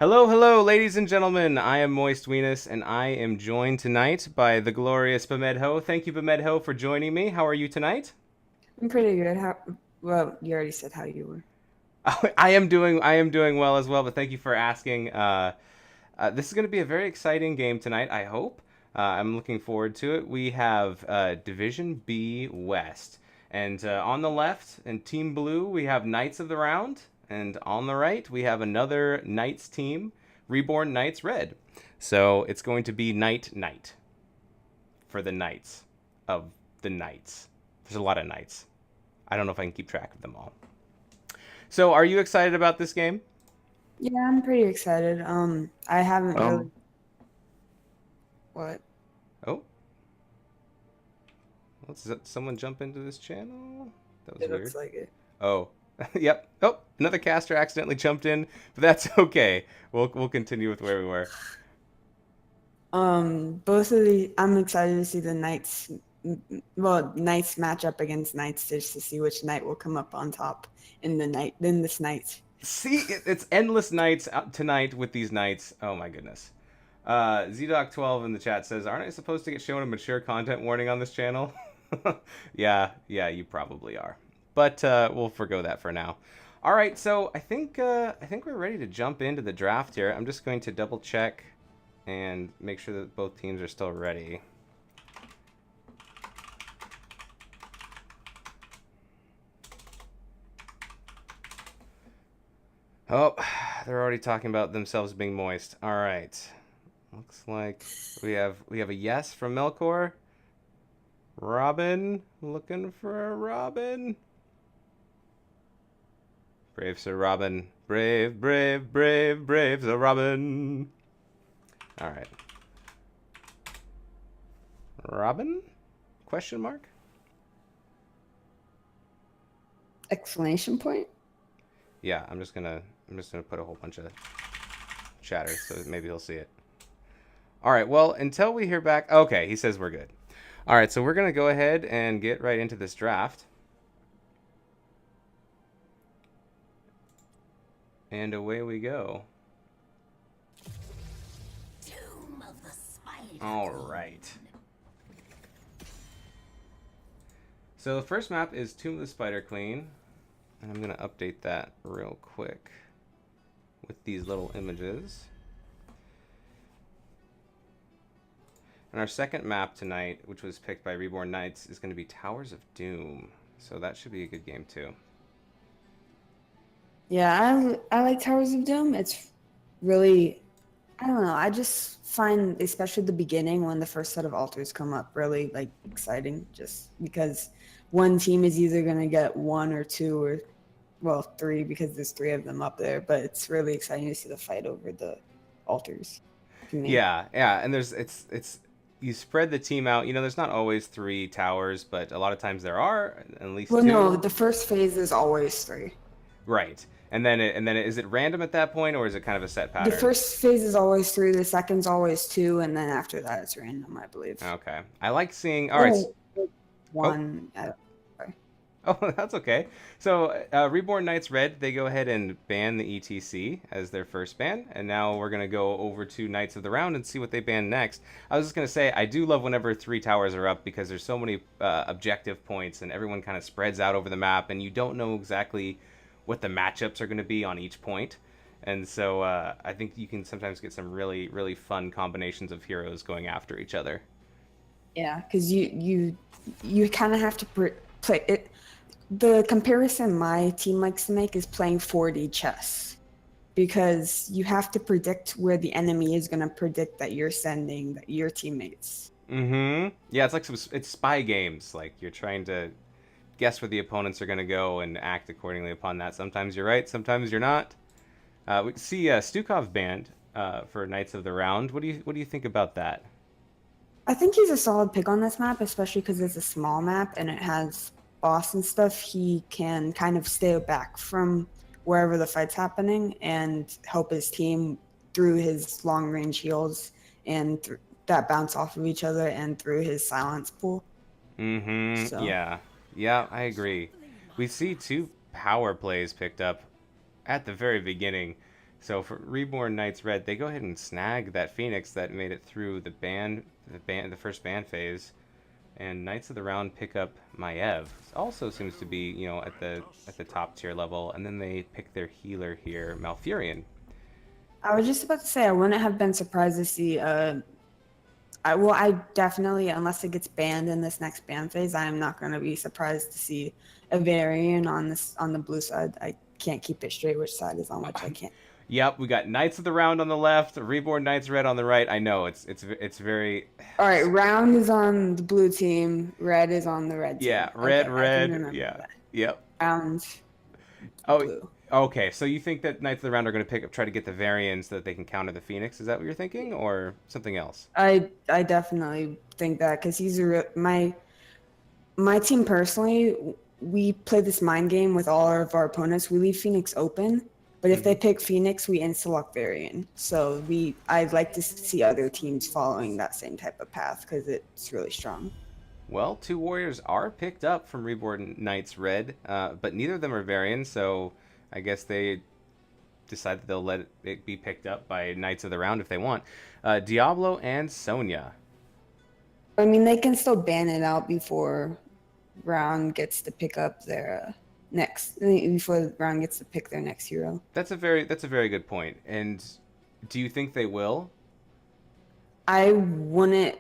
Hello, hello, ladies and gentlemen. I am Moist Weenus, and I am joined tonight by the glorious Bamedho. Thank you, Bamedho, for joining me. How are you tonight? I'm pretty good. Well, you already said how you were. I am doing well as well. But thank you for asking. This is going to be a very exciting game tonight. I hope. I'm looking forward to it. We have Division B West, and on the left in Team Blue we have Knights of the Round, and on the right we have another Knights team, Reborn Knights Red. So it's going to be Knight for the Knights of the Knights. There's a lot of Knights. I don't know if I can keep track of them all. So, are you excited about this game? Yeah, I'm pretty excited. I haven't really. Um, What? Oh, let's someone jump into this channel. That was It weird. looks like it. Oh, yep. Oh, another caster accidentally jumped in, but that's okay. We'll continue with where we were. Both of the. I'm excited to see the Knights. Well, Knights match up against Knights just to see which Knight will come up on top in this Knight. See, it's endless nights out tonight with these nights. Oh my goodness. ZDoc12 in the chat says, "Aren't I supposed to get shown a mature content warning on this channel?" yeah, you probably are. But we'll forgo that for now. All right, so I think we're ready to jump into the draft here. I'm just going to double check and make sure that both teams are still ready. Oh, they're already talking about themselves being moist. All right. Looks like we have a yes from Melkor. Robin, looking for a Robin. Brave Sir Robin. Brave, brave, brave, brave Sir Robin. All right. Robin? Question mark? Exclamation point. Yeah, I'm just gonna put a whole bunch of chatter so maybe he'll see it. All right. Well, until we hear back. Okay, he says we're good. All right, so we're gonna go ahead and get right into this draft. And away we go. Tomb of the Spider All Queen. right. So the first map is Tomb of the Spider Queen. And I'm going to update that real quick with these little images. And our second map tonight, which was picked by Reborn Knights, is going to be Towers of Doom. So that should be a good game too. Yeah, I like Towers of Doom. It's really. I don't know. I just find, especially the beginning when the first set of altars come up, really like exciting. Just because one team is either gonna get one or two or well, three because there's three of them up there, but it's really exciting to see the fight over the altars to me. Yeah, and it's you spread the team out. You know, there's not always three towers, but a lot of times there are at least Well, no, two. the first phase is always three. Right. And then is it random at that point, or is it kind of a set The pattern? first phase is always three, the second's always two, and then after that it's random, I believe. Okay. I like seeing. All right. Oh, Oh, one. Sorry. oh, that's okay. So, Reborn Knights Red, they go ahead and ban the ETC as their first ban, and now we're gonna go over to Knights of the Round and see what they ban next. I was just gonna say, I do love whenever three towers are up because there's so many objective points, and everyone kind of spreads out over the map, and you don't know exactly what the matchups are gonna be on each point. And so I think you can sometimes get some really, really fun combinations of heroes going after each other. Yeah, because you kind of have to play it. The comparison my team likes to make is playing 4D chess because you have to predict where the enemy is going to predict that you're sending your teammates. Mm-hmm. Yeah, it's like it's spy games. Like you're trying to guess where the opponents are going to go and act accordingly upon that. Sometimes you're right, sometimes you're not. We see Stukov banned for Knights of the Round. What do you think about that? I think he's a solid pick on this map, especially because it's a small map and it has boss and stuff. He can kind of stay back from wherever the fight's happening and help his team through his long range heals and that bounce off of each other and through his silence pool. Mm-hmm. So Yeah, I agree. We see two power plays picked up at the very beginning. So for Reborn Knights Red, they go ahead and snag that Phoenix that made it through the first ban phase, and Knights of the Round pick up Maiev. Also seems to be, at the top tier level, and then they pick their healer here, Malfurion. I was just about to say I wouldn't have been surprised to see I definitely, unless it gets banned in this next ban phase, I am not going to be surprised to see a variant on the blue side. I can't keep it straight which side is on which. I can't. Yep, we got Knights of the Round on the left, Reborn Knights Red on the right. I know it's very. All right, round is on the blue team, red is on the red team. Yeah, red, Okay, I can red. remember Yeah, that. yep. Round Oh, blue. okay. So you think that Knights of the Round are going to try to get the variants so that they can counter the Phoenix? Is that what you're thinking, or something else? I definitely think that because my team personally, we play this mind game with all of our opponents. We leave Phoenix open, but if they pick Phoenix, we insta-lock Varian. So I'd like to see other teams following that same type of path because it's really strong. Well, two warriors are picked up from Reborn Knights Red, but neither of them are variants, so I guess they decide that they'll let it be picked up by Knights of the Round if they want. Diablo and Sonya. I mean, they can still ban it out before round gets to pick up their before round gets to pick their next hero. That's a very good point. And do you think they will? I wouldn't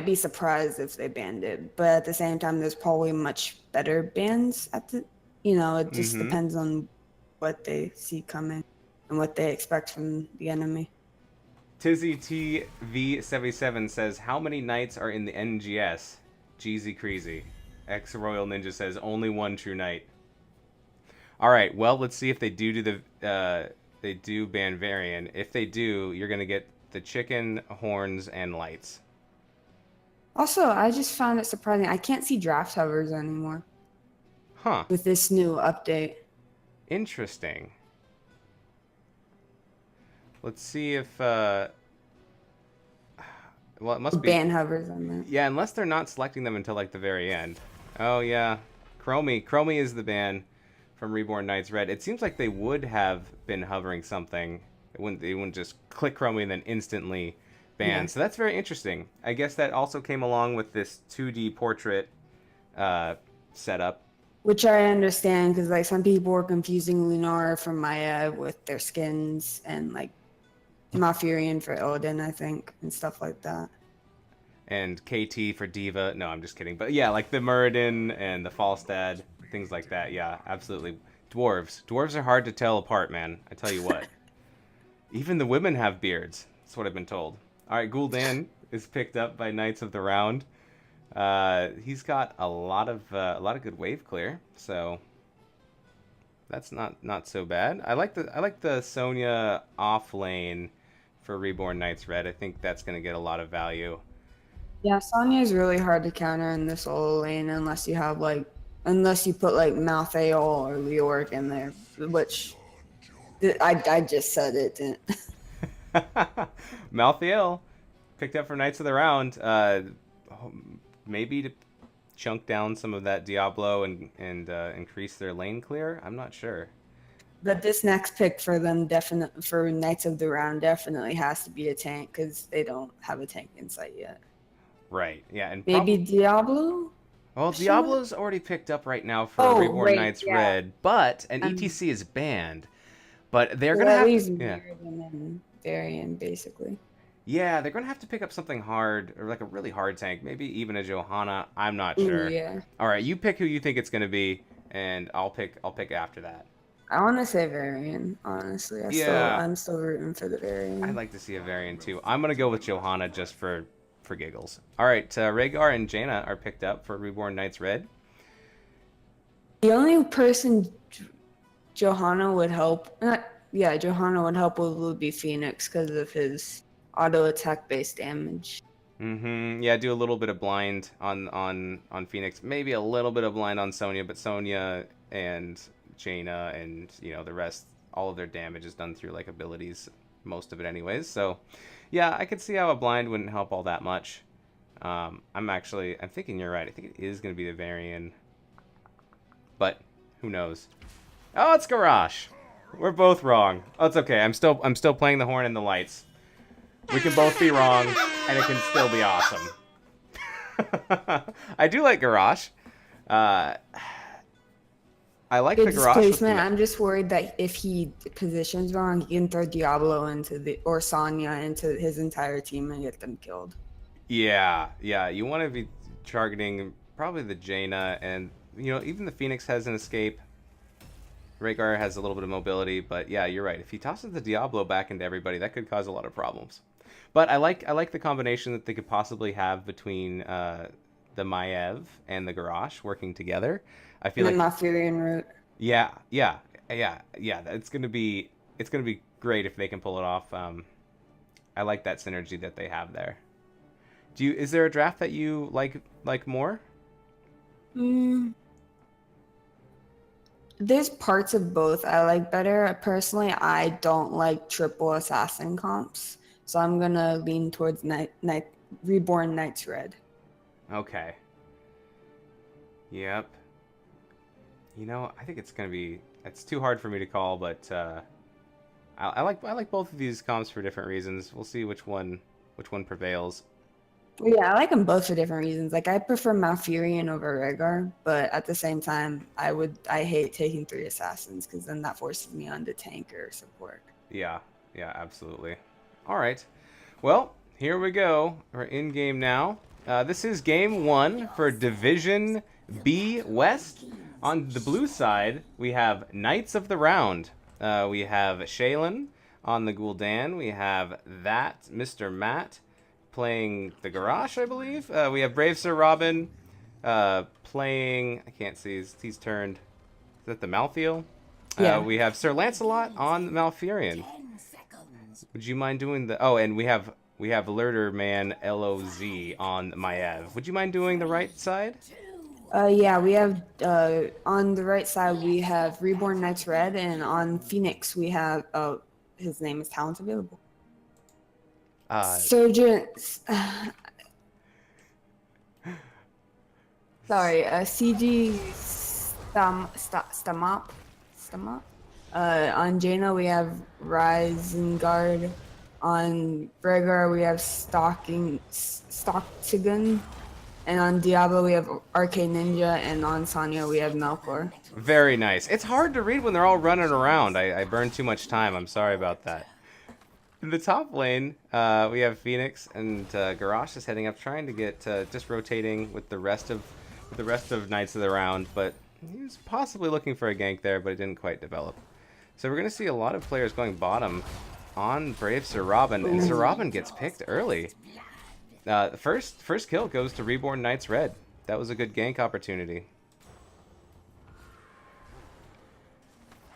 be surprised if they banned it, but at the same time, there's probably much better bans it just depends on what they see coming and what they expect from the enemy. Tizzy TV77 says, how many knights are in the NGS? Jeezy Creasy. Ex Royal Ninja says, only one true knight. All right, well, let's see if they do they do ban Varian. If they do, you're gonna get the chicken, horns, and lights. Also, I just found it surprising. I can't see draft hovers anymore. Huh. With this new update. Interesting. Let's see if well, it must be Ban hovers on that. Yeah, unless they're not selecting them until like the very end. Oh yeah. Chromie is the ban from Reborn Knights Red. It seems like they would have been hovering something. They wouldn't just click Chromie and then instantly ban. Yeah. So that's very interesting. I guess that also came along with this 2D portrait setup. Which I understand because like some people were confusing Lunar from Maya with their skins and like Malfurion for Illidan, I think, and stuff like that. And KT for Diva. No, I'm just kidding. But yeah, like the Muradin and the Falstad, things like that. Yeah, absolutely. Dwarves. Dwarves are hard to tell apart, man. I tell you what. Even the women have beards. That's what I've been told. All right, Gul'dan is picked up by Knights of the Round. He's got a lot of good wave clear, so that's not so bad. I like the Sonya off lane for Reborn Knights Red. I think that's gonna get a lot of value. Yeah, Sonya is really hard to counter in this solo lane unless you put like Malthael or Leoric in there, which I just said it didn't. Malthael picked up for Knights of the Round. Maybe to chunk down some of that Diablo and increase their lane clear. I'm not sure. But this next pick for them, for Knights of the Round, definitely has to be a tank because they don't have a tank in sight yet. Right. Yeah. And Maybe Diablo. Well, Diablo's already picked up right now for Reborn Knights Red, but an ETC is banned. But they're gonna have than Varian, basically. Yeah, they're gonna have to pick up something hard or like a really hard tank, maybe even a Johanna. I'm not sure. Yeah. All right, you pick who you think it's gonna be, and I'll pick after that. I want to say Varian, honestly. I'm still rooting for the Varian. I'd like to see a Varian too. I'm gonna go with Johanna just for giggles. All right, Rhaegar and Jaina are picked up for Reborn Knights Red. The only person Johanna would help would be Phoenix because of his auto attack based damage. Yeah, do a little bit of blind on Phoenix, maybe a little bit of blind on Sonya, but Sonya and Jaina and the rest, all of their damage is done through like abilities, most of it anyways. So yeah, I could see how a blind wouldn't help all that much. I'm thinking you're right. I think it is going to be the Varian, but who knows? Oh, it's Garrosh. We're both wrong. Oh, it's okay. I'm still playing the horn and the lights. We can both be wrong, and it can still be awesome. I do like Garrosh. Uh, I like the Good Garrosh with displacement. the... I'm just worried that if he positions wrong, he can throw Diablo into the or Sonya into his entire team and get them killed. Yeah, yeah. You want to be targeting probably the Jaina, and even the Phoenix has an escape. Rhaegar has a little bit of mobility, but yeah, you're right. If he tosses the Diablo back into everybody, that could cause a lot of problems. But I like the combination that they could possibly have between the Maiev and the Garrosh working together. I feel And then like Malfurion route. yeah, yeah, yeah. It's gonna be great if they can pull it off. I like that synergy that they have there. Is there a draft that you like more? Mm, there's parts of both I like better. Personally, I don't like triple assassin comps, so I'm gonna lean towards Reborn Knights Red. Okay. Yep. I think it's gonna be. It's too hard for me to call, but I like both of these comps for different reasons. We'll see which one prevails. Well, yeah, I like them both for different reasons. Like I prefer Malfurion over Rhaegar, but at the same time, I hate taking 3 assassins because then that forces me on to tank or support. Yeah, yeah, absolutely. All right. Well, here we go. We're in game now. This is game 1 for Division B West. On the blue side, we have Knights of the Round. We have Shaylin on the Gul'dan. We have that Mr. Matt playing the Garrosh, I believe. We have Brave Sir Robin playing... I can't see. He's turned... Is that the Malthael? Yeah. We have Sir Lancelot on Malfurion. 10 seconds. Would you mind doing the... Oh, and we have Lurder Man LOZ on Maiev. Would you mind doing the right side? Yeah, we have on the right side we have Reborn Knights Red, and on Phoenix we have his name is talent available. Surgeon. Sorry, CG Stamop. On Jaina we have Risengard. On Rhaegar we have Stocktigan. And on Diablo we have Arcane Ninja, and on Sonya we have Melkor. Very nice. It's hard to read when they're all running around. I burned too much time. I'm sorry about that. In the top lane, we have Phoenix, and Garrosh is heading up, trying to get just rotating with the rest of Knights of the Round. But he was possibly looking for a gank there, but it didn't quite develop. So we're gonna see a lot of players going bottom on Brave Sir Robin, and Sir Robin gets picked early. The first kill goes to Reborn Knights Red. That was a good gank opportunity.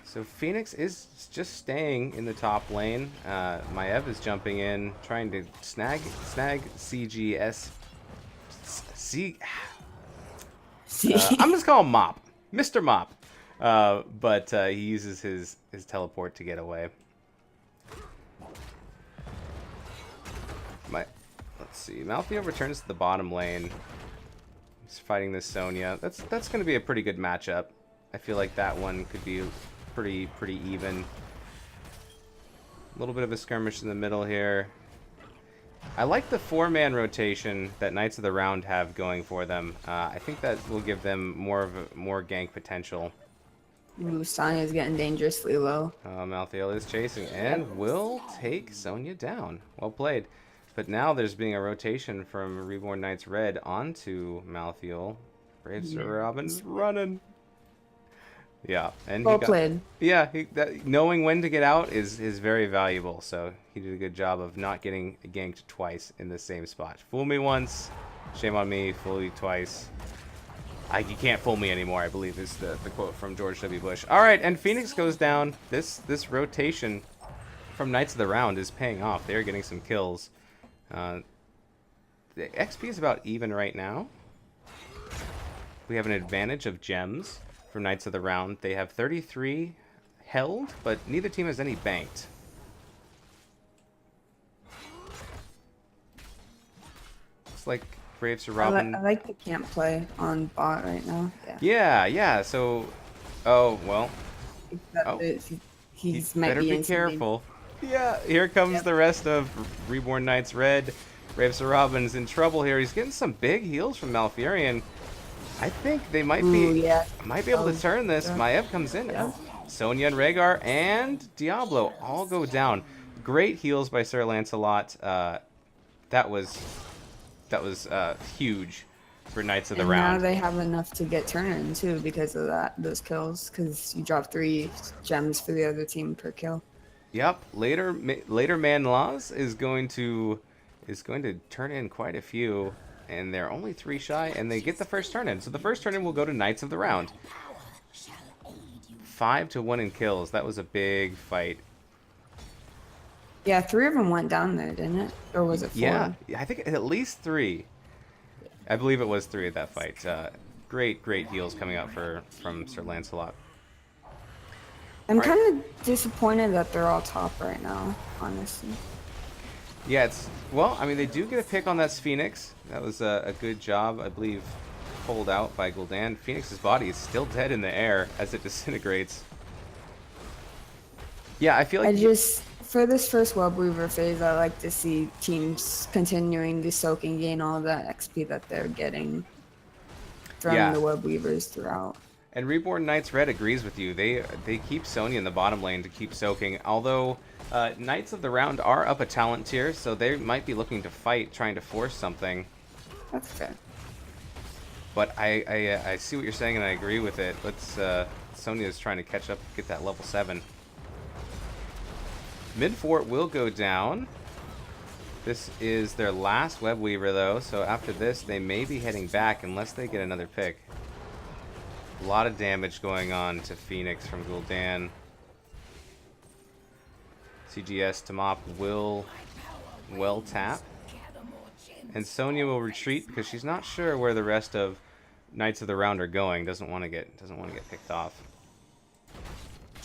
So Phoenix is just staying in the top lane. Maiev is jumping in, trying to snag CGS. I'm just calling him Mop, Mr. Mop. But he uses his teleport to get away. Let's see. Malthael returns to the bottom lane. He's fighting this Sonya. That's going to be a pretty good matchup. I feel like that one could be pretty even. A little bit of a skirmish in the middle here. I like the 4-man rotation that Knights of the Round have going for them. I think that will give them more gank potential. Ooh, Sonya's getting dangerously low. Malthael is chasing and will take Sonya down. Well played. But now there's being a rotation from Reborn Knights Red onto Malthael. Brave Sir Robin's running. Yeah, and Well played. Yeah, knowing when to get out is very valuable. So he did a good job of not getting ganked twice in the same spot. Fool me once, shame on me. Fool you twice. You can't fool me anymore, I believe is the quote from George W. Bush. All right, and Phoenix goes down. This rotation from Knights of the Round is paying off. They're getting some kills. The XP is about even right now. We have an advantage of gems for Knights of the Round. They have 33 held, but neither team has any banked. Looks like Brave Sir Robin... I like the camp play on bot right now. Yeah. So... Oh, well... Except He's might Better be be in some danger. careful. Yeah, here comes Yep. the rest of Reborn Knights Red. Brave Sir Robin's in trouble here. He's getting some big heals from Malfurion. I think they might Ooh, yeah. be able to Oh, turn this. yeah. Maev comes in. Yep. Oh, Sonya and Rhaegar and Diablo all go down. Great heals by Sir Lancelot. That was huge for Knights of the And now Round. they have enough to get turn-in too because of those kills. Because you drop 3 gems for the other team per kill. Yep. Later Man Laws is going to turn in quite a few, and they're only 3 shy, and they get the first turn in. So the first turn in will go to Knights of the Round. 5-1 in kills. That was a big fight. Yeah, 3 of them went down there, didn't it? Or was it 4? Yeah, I think at least 3. I believe it was 3 at that fight. Great heals coming out from Sir Lancelot. I'm All right. kind of disappointed that they're all top right now, honestly. Yeah, I mean, they do get a pick on that Phoenix. That was a good job, I believe, pulled out by Gul'dan. Phoenix's body is still dead in the air as it disintegrates. Yeah, I feel like For this first web weaver phase, I like to see teams continuing to soak and gain all that XP that they're getting from Yeah. the web weavers throughout. And Reborn Knights Red agrees with you. They keep Sonya in the bottom lane to keep soaking. Although Knights of the Round are up a talent tier, so they might be looking to fight, trying to force something. That's fair. But I see what you're saying, and I agree with it. Sonya's trying to catch up, get that level 7. Mid fort will go down. This is their last web weaver, though, so after this, they may be heading back unless they get another pick. A lot of damage going on to Phoenix from Gul'dan. CGS to Mop will well tap. And Sonya will retreat because she's not sure where the rest of Knights of the Round are going. Doesn't want to get picked off.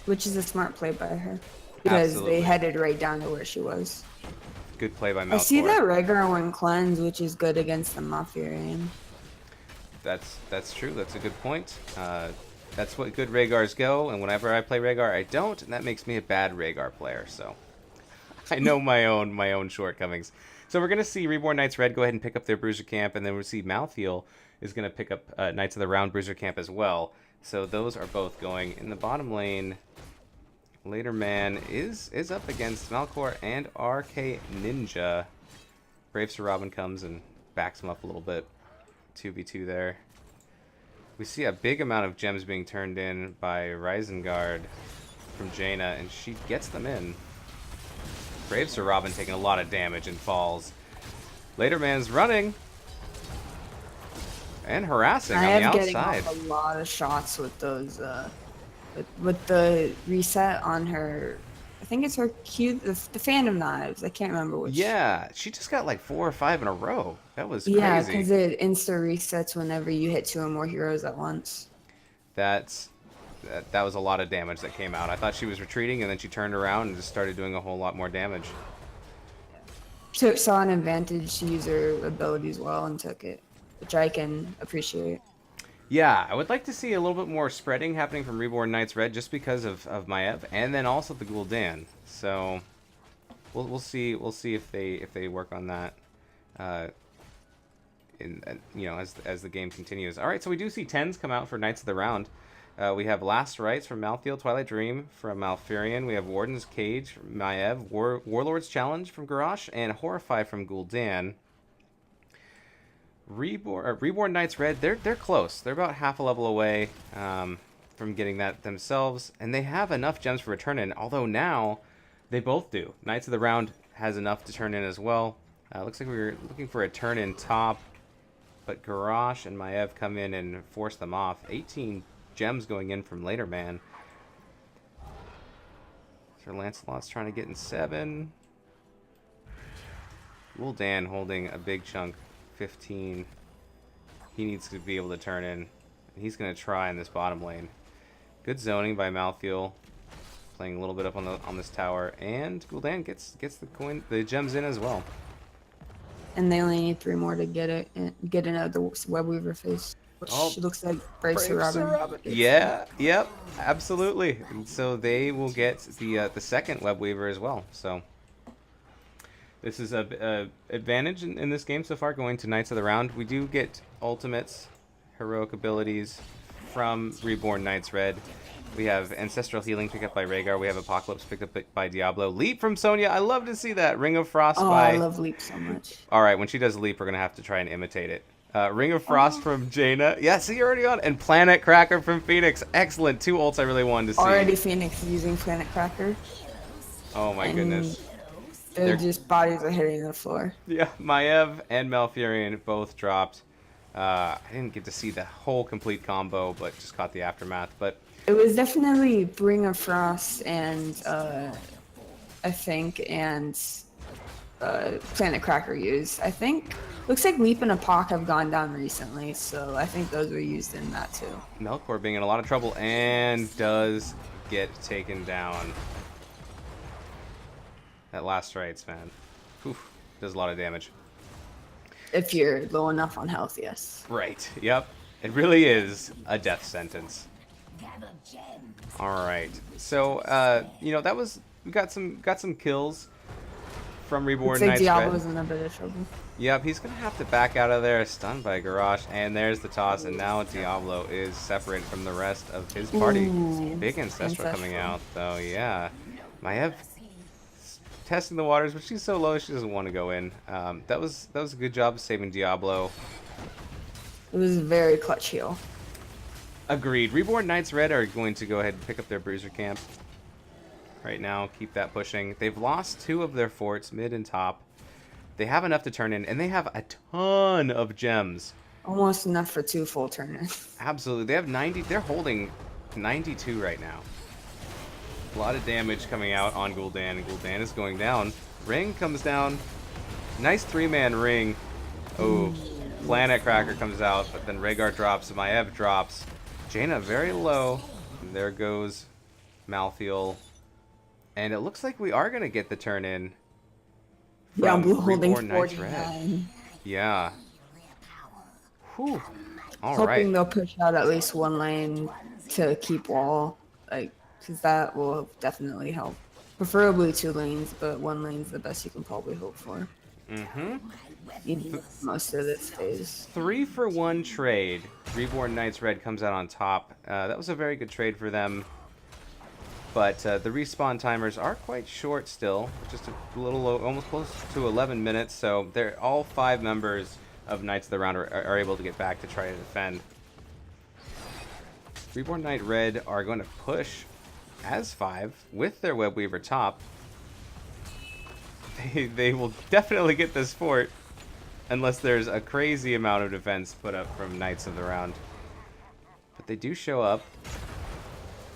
Which is a smart play by her. Because Absolutely. they headed right down to where she was. Good play by Malfoy. I see that Rhaegar went cleanse, which is good against the Malfurion. That's true. That's a good point. That's what good Rhaegars go, and whenever I play Rhaegar, I don't, and that makes me a bad Rhaegar player. So I know my own shortcomings. So we're gonna see Reborn Knights Red go ahead and pick up their Bruiser Camp, and then we'll see Malthael is gonna pick up Knights of the Round Bruiser Camp as well. So those are both going in the bottom lane. Later Man is up against Malcor and RK Ninja. Brave Sir Robin comes and backs him up a little bit. 2v2 there. We see a big amount of gems being turned in by Risengard from Jaina, and she gets them in. Brave Sir Robin taking a lot of damage and falls. Later Man's running and harassing I on the am getting outside. off a lot of shots with those, with the reset on her. I think it's her Q, the Phantom Knives. I can't remember which. Yeah, she just got like 4 or 5 in a row. That was Yeah, crazy. because it insta resets whenever you hit 2 or more heroes at once. That was a lot of damage that came out. I thought she was retreating, and then she turned around and just started doing a whole lot more damage. So saw an advantage to use her abilities well and took it, which I can appreciate. Yeah, I would like to see a little bit more spreading happening from Reborn Knights Red just because of Maev, and then also the Gul'dan. So we'll see if they work on that. As the game continues. All right, so we do see 10s come out for Knights of the Round. We have Last Rites from Malthael, Twilight Dream from Malfurion. We have Warden's Cage from Maev, Warlord's Challenge from Garrosh, and Horrify from Gul'dan. Reborn Knights Red, they're close. They're about half a level away from getting that themselves, and they have enough gems for a turn in. Although now they both do. Knights of the Round has enough to turn in as well. Looks like we were looking for a turn in top, but Garrosh and Maev come in and force them off. 18 gems going in from Later Man. Sir Lancelot's trying to get in 7. Gul'dan holding a big chunk. 15. He needs to be able to turn in. He's going to try in this bottom lane. Good zoning by Malthael, playing a little bit up on this tower, and Gul'dan gets the gems in as well. And they only need 3 more to get it, get another web weaver phase. Oh, which looks like Bracer Brave Sir Robin. Robin. Yeah, yep, absolutely. And so they will get the second Web Weaver as well. So this is a advantage in this game so far, going to Knights of the Round. We do get ultimates, heroic abilities from Reborn Knights Red. We have Ancestral Healing picked up by Rhaegar. We have Apocalypse picked up by Diablo. Leap from Sonya. I love to see that. Ring of Frost Oh, I by... love Leap so much. All right, when she does Leap, we're going to have to try and imitate it. Ring of Frost Oh. from Jaina. Yeah, see, you're already on. And Planet Cracker from Phoenix. Excellent. Two ults I really wanted to see. Already Phoenix is using Planet Cracker. Oh, my And goodness. they're just bodies are hitting the floor. Yeah, Maiev and Malfurion both dropped. I didn't get to see the whole complete combo, but just caught the aftermath. But It was definitely Ring of Frost and I think Planet Cracker used. I think looks like Leap and Apoc have gone down recently, so I think those were used in that too. Melkor being in a lot of trouble and does get taken down. That last strikes, man. Oof, does a lot of damage. If you're low enough on health, yes. Right. Yep. It really is a death sentence. Gather gems. All right. So, you know, that was we got some kills from Reborn Looks like Knights Diablo's Red. in a bit of trouble. Yep, he's gonna have to back out of there, stunned by Garrosh, and there's the toss, and now Diablo is separated from the rest of his party. Ooh, Big Ancestral coming Ancestral. out, though. Yeah, Maiev testing the waters, but she's so low she doesn't want to go in. That was a good job of saving Diablo. It was a very clutch heal. Agreed. Reborn Knights Red are going to go ahead and pick up their Bruiser Camp right now. Keep that pushing. They've lost 2 of their forts, mid and top. They have enough to turn in, and they have a ton of gems. Almost enough for 2 full turners. Absolutely. They have 90. They're holding 92 right now. A lot of damage coming out on Gul'dan, and Gul'dan is going down. Ring comes down. Nice 3-man ring. Oh, Planet Cracker comes out, but then Rhaegar drops, Maiev drops. Jaina very low. And there goes Malthael. And it looks like we are going to get the turn in. Yeah, Blue holding Reborn Knights Red. 49. Yeah. Whew. All Hoping right. they'll push out at least one lane to keep wall, like, because that will definitely help. Preferably 2 lanes, but 1 lane's the best you can probably hope for. Mm-hmm. You need most of this phase. 3-for-1 trade. Reborn Knights Red comes out on top. That was a very good trade for them. But the respawn timers are quite short still. Just a little low, almost close to 11 minutes. So they're all 5 members of Knights of the Round are able to get back to try to defend. Reborn Knight Red are going to push as 5 with their Web Weaver top. They will definitely get this fort unless there's a crazy amount of defense put up from Knights of the Round. But they do show up.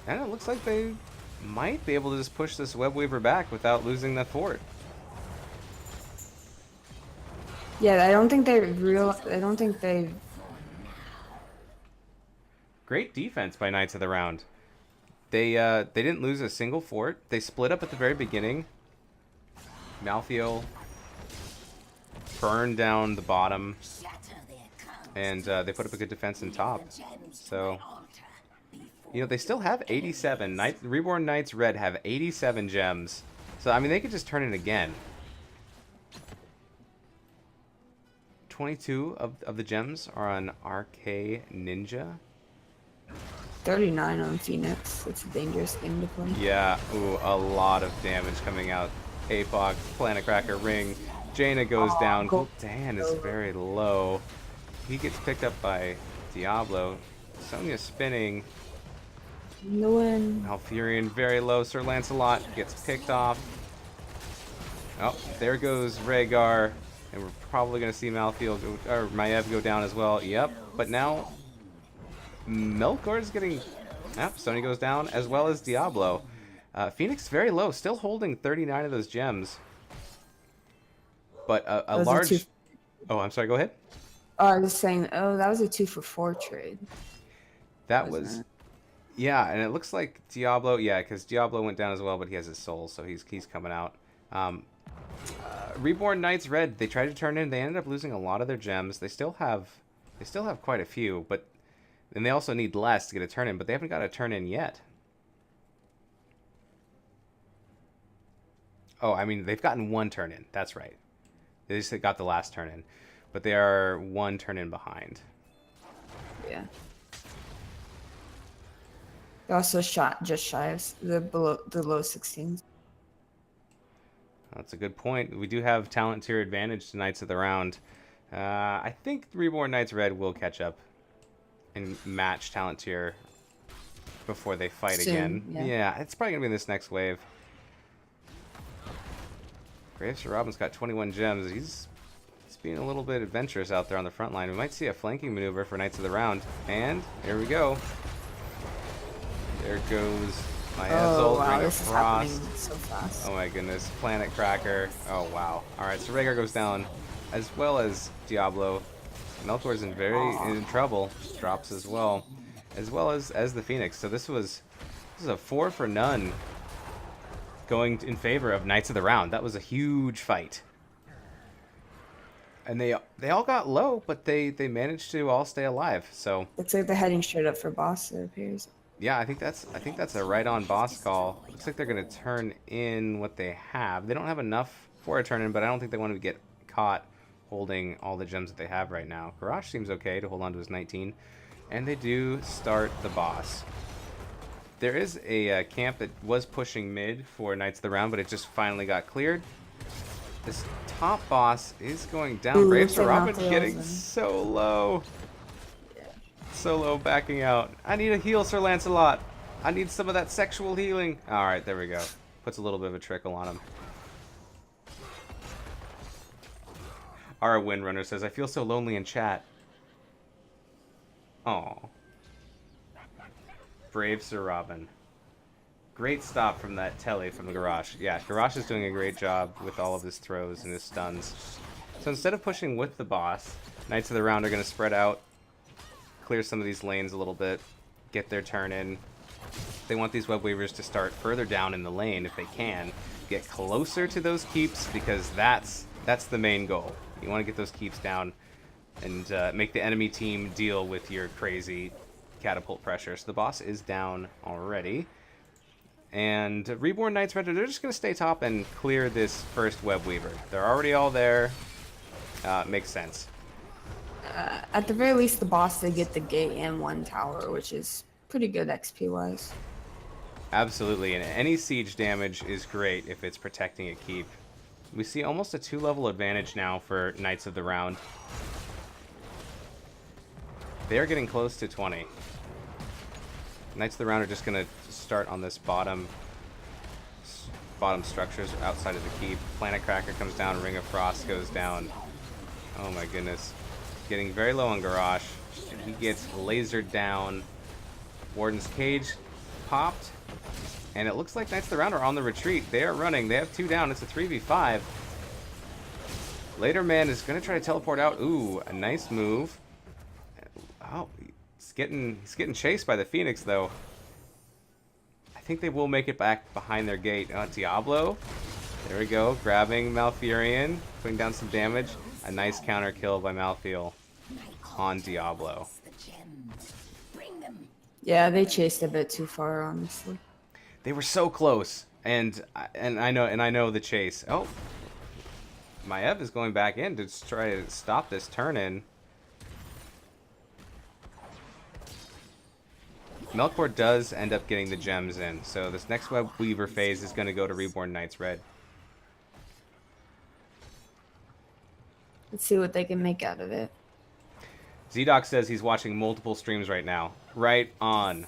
And it looks like they might be able to just push this Web Weaver back without losing that fort. Yeah, I don't think they. Great defense by Knights of the Round. They didn't lose a single fort. They split up at the very beginning. Malthael burned down the bottom, and they put up a good defense in top. So, you know, they still have 87. Reborn Knights Red have 87 gems. So, I mean, they could just turn it again. 22 of the gems are on RK Ninja. 39 on Phoenix. It's a dangerous thing to play. Yeah, ooh, a lot of damage coming out. Apoc, Planet Cracker, Ring. Jaina goes down. Gul'dan is very low. He gets picked up by Diablo. Sonya spinning. No one. Malfurion very low. Sir Lancelot gets picked off. Oh, there goes Rhaegar. And we're probably going to see Malthael or Maiev go down as well. Yep, but now Melkor is getting... Yep, Sonya goes down as well as Diablo. Phoenix very low, still holding 39 of those gems. But a large... Oh, I'm sorry, go ahead. Oh, I was saying, oh, that was a 2-for-4 trade. That was... Yeah, and it looks like Diablo... Yeah, because Diablo went down as well, but he has his soul, so he's coming out. Reborn Knights Red, they tried to turn in. They ended up losing a lot of their gems. They still have They still have quite a few, but then they also need less to get a turn in, but they haven't got a turn in yet. Oh, I mean, they've gotten one turn in. That's right. They just got the last turn in, but they are one turn in behind. Yeah. They also shot just shy of the low 16s. That's a good point. We do have talent tier advantage to Knights of the Round. I think Reborn Knights Red will catch up and match talent tier before they fight Soon, again. Yeah, it's probably going to be in this next wave. Graves Robin's got 21 gems. He's being a little bit adventurous out there on the front line. We might see a flanking maneuver for Knights of the Round. And here we go. There goes my wow, Ring of this is Frost. happening so fast. Oh my goodness. Planet Cracker. Oh wow. Alright, so Rhaegar goes down, as well as Diablo. Melkor's in trouble. Drops as well as the Phoenix. So this is a 4 for none going in favor of Knights of the Round. That was a huge fight. And they all got low, but they managed to all stay alive. So Looks like they're heading straight up for boss, it appears. yeah, I think that's a right-on boss call. Looks like they're gonna turn in what they have. They don't have enough for a turn in, but I don't think they want to get caught holding all the gems that they have right now. Garrosh seems okay to hold on to his 19, and they do start the boss. There is a camp that was pushing mid for Knights of the Round, but it just finally got cleared. This top boss is going down. Ooh, Braves for Robin Malthael's getting in. so low. Yeah. So low, backing out. I need a heal, Sir Lancelot. I need some of that sexual healing. Alright, there we go. Puts a little bit of a trickle on him. Our Windrunner says, I feel so lonely in chat. Aw. Brave Sir Robin. Great stop from that telly from the Garrosh. Yeah, Garrosh is doing a great job with all of his throws and his stuns. So instead of pushing with the boss, Knights of the Round are going to spread out, clear some of these lanes a little bit, get their turn in. They want these web weavers to start further down in the lane if they can, get closer to those keeps, because that's the main goal. You want to get those keeps down and make the enemy team deal with your crazy catapult pressure. So the boss is down already. And Reborn Knights Red, they're just going to stay top and clear this first web weaver. They're already all there. Makes sense. At the very least, the boss did get the gate and one tower, which is pretty good XP wise. Absolutely, and any siege damage is great if it's protecting a keep. We see almost a 2-level advantage now for Knights of the Round. They're getting close to 20. Knights of the Round are just going to start on this bottom structures outside of the keep. Planet Cracker comes down, Ring of Frost goes down. Oh my goodness. Getting very low on Garrosh. And he gets lasered down. Warden's Cage popped. And it looks like Knights of the Round are on the retreat. They are running. They have 2 down. It's a 3v5. Later Man is going to try to teleport out. Ooh, a nice move. Oh, he's getting chased by the Phoenix, though. I think they will make it back behind their gate. Diablo. There we go. Grabbing Malfurion. Putting down some damage. A nice counter kill by Malthael on Diablo. Yeah, they chased a bit too far, honestly. They were so close, and I know the chase. Oh, Maiev is going back in to try to stop this turn in. Melkor does end up getting the gems in, so this next web weaver phase is going to go to Reborn Knights Red. Let's see what they can make out of it. ZDoc says he's watching multiple streams right now. Right on.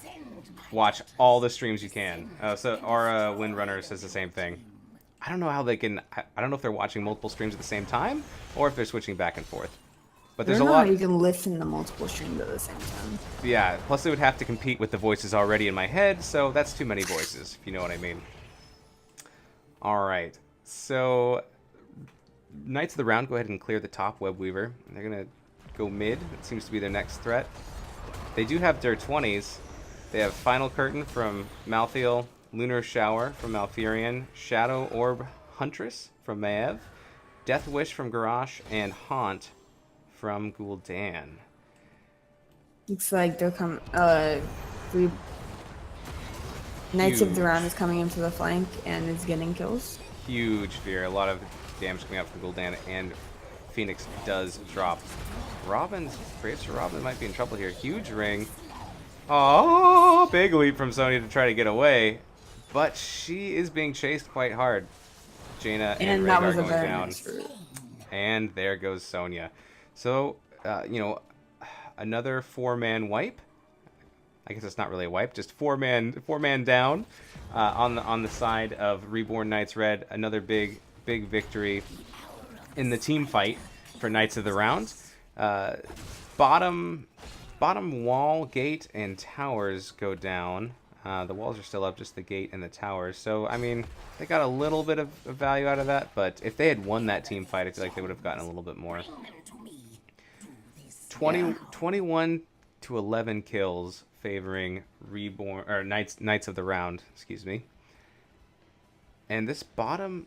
Watch all the streams you can. So Aura Windrunner says the same thing. I don't know how they can. I don't know if they're watching multiple streams at the same time or if they're switching back and forth. But there's a lot. You can listen to multiple streams at the same time. Yeah. Plus, they would have to compete with the voices already in my head, so that's too many voices, if you know what I mean. All right. So Knights of the Round go ahead and clear the top web weaver. They're gonna go mid. It seems to be their next threat. They do have their 20s. They have Final Curtain from Malthael, Lunar Shower from Malfurion, Shadow Orb Huntress from Maiev, Death Wish from Garrosh, and Haunt from Gul'dan. Looks like they're coming. Re- Knights of the Huge, Round is coming into the flank and is getting kills. huge fear. A lot of damage coming out from Gul'dan, and Phoenix does drop. Braves for Robin might be in trouble here. Huge ring. Oh, big leap from Sonya to try to get away. But she is being chased quite hard. Jaina and And that Rhaegar was a going very down. nice route. And there goes Sonya. So, another four-man wipe. I guess it's not really a wipe, just four man down on the side of Reborn Knights Red. Another big victory in the team fight for Knights of the Round. Bottom wall, gate, and towers go down. The walls are still up, just the gate and the towers. So, I mean, they got a little bit of value out of that, but if they had won that team fight, I feel like they would have gotten a little bit more. 21 to 11 kills favoring Reborn, or Knights of the Round, excuse me. And this bottom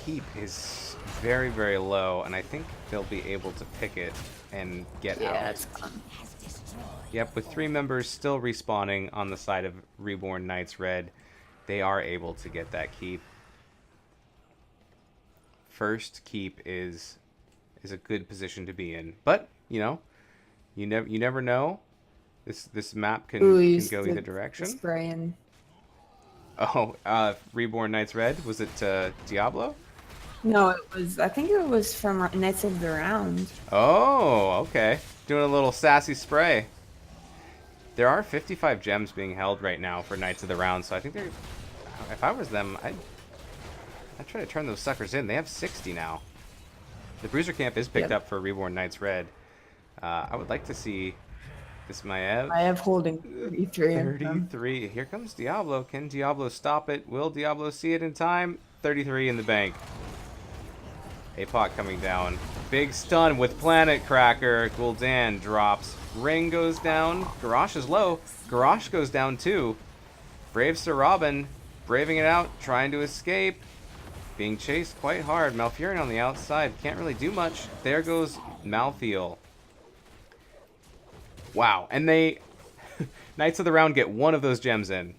keep is very, very low, and I think they'll be able to pick it and get out. Yeah, it's fun. Yep, with 3 members still respawning on the side of Reborn Knights Red, they are able to get that keep. First keep is a good position to be in, but you never know. This map can go either direction. Spraying. Oh, Reborn Knights Red, was it Diablo? No, it was. I think it was from Knights of the Round. Oh, okay. Doing a little sassy spray. There are 55 gems being held right now for Knights of the Round, so I think they're... If I was them, I'd try to turn those suckers in. They have 60 now. The Bruiser Camp is picked up for Reborn Knights Red. I would like to see this Maiev. Maiev holding 33. 33. Here comes Diablo. Can Diablo stop it? Will Diablo see it in time? 33 in the bank. APOC coming down. Big stun with Planet Cracker. Gul'dan drops. Ring goes down. Garrosh is low. Garrosh goes down too. Brave Sir Robin braving it out, trying to escape. Being chased quite hard. Malfurion on the outside. Can't really do much. There goes Malthael. Wow. And they... Knights of the Round get one of those gems in.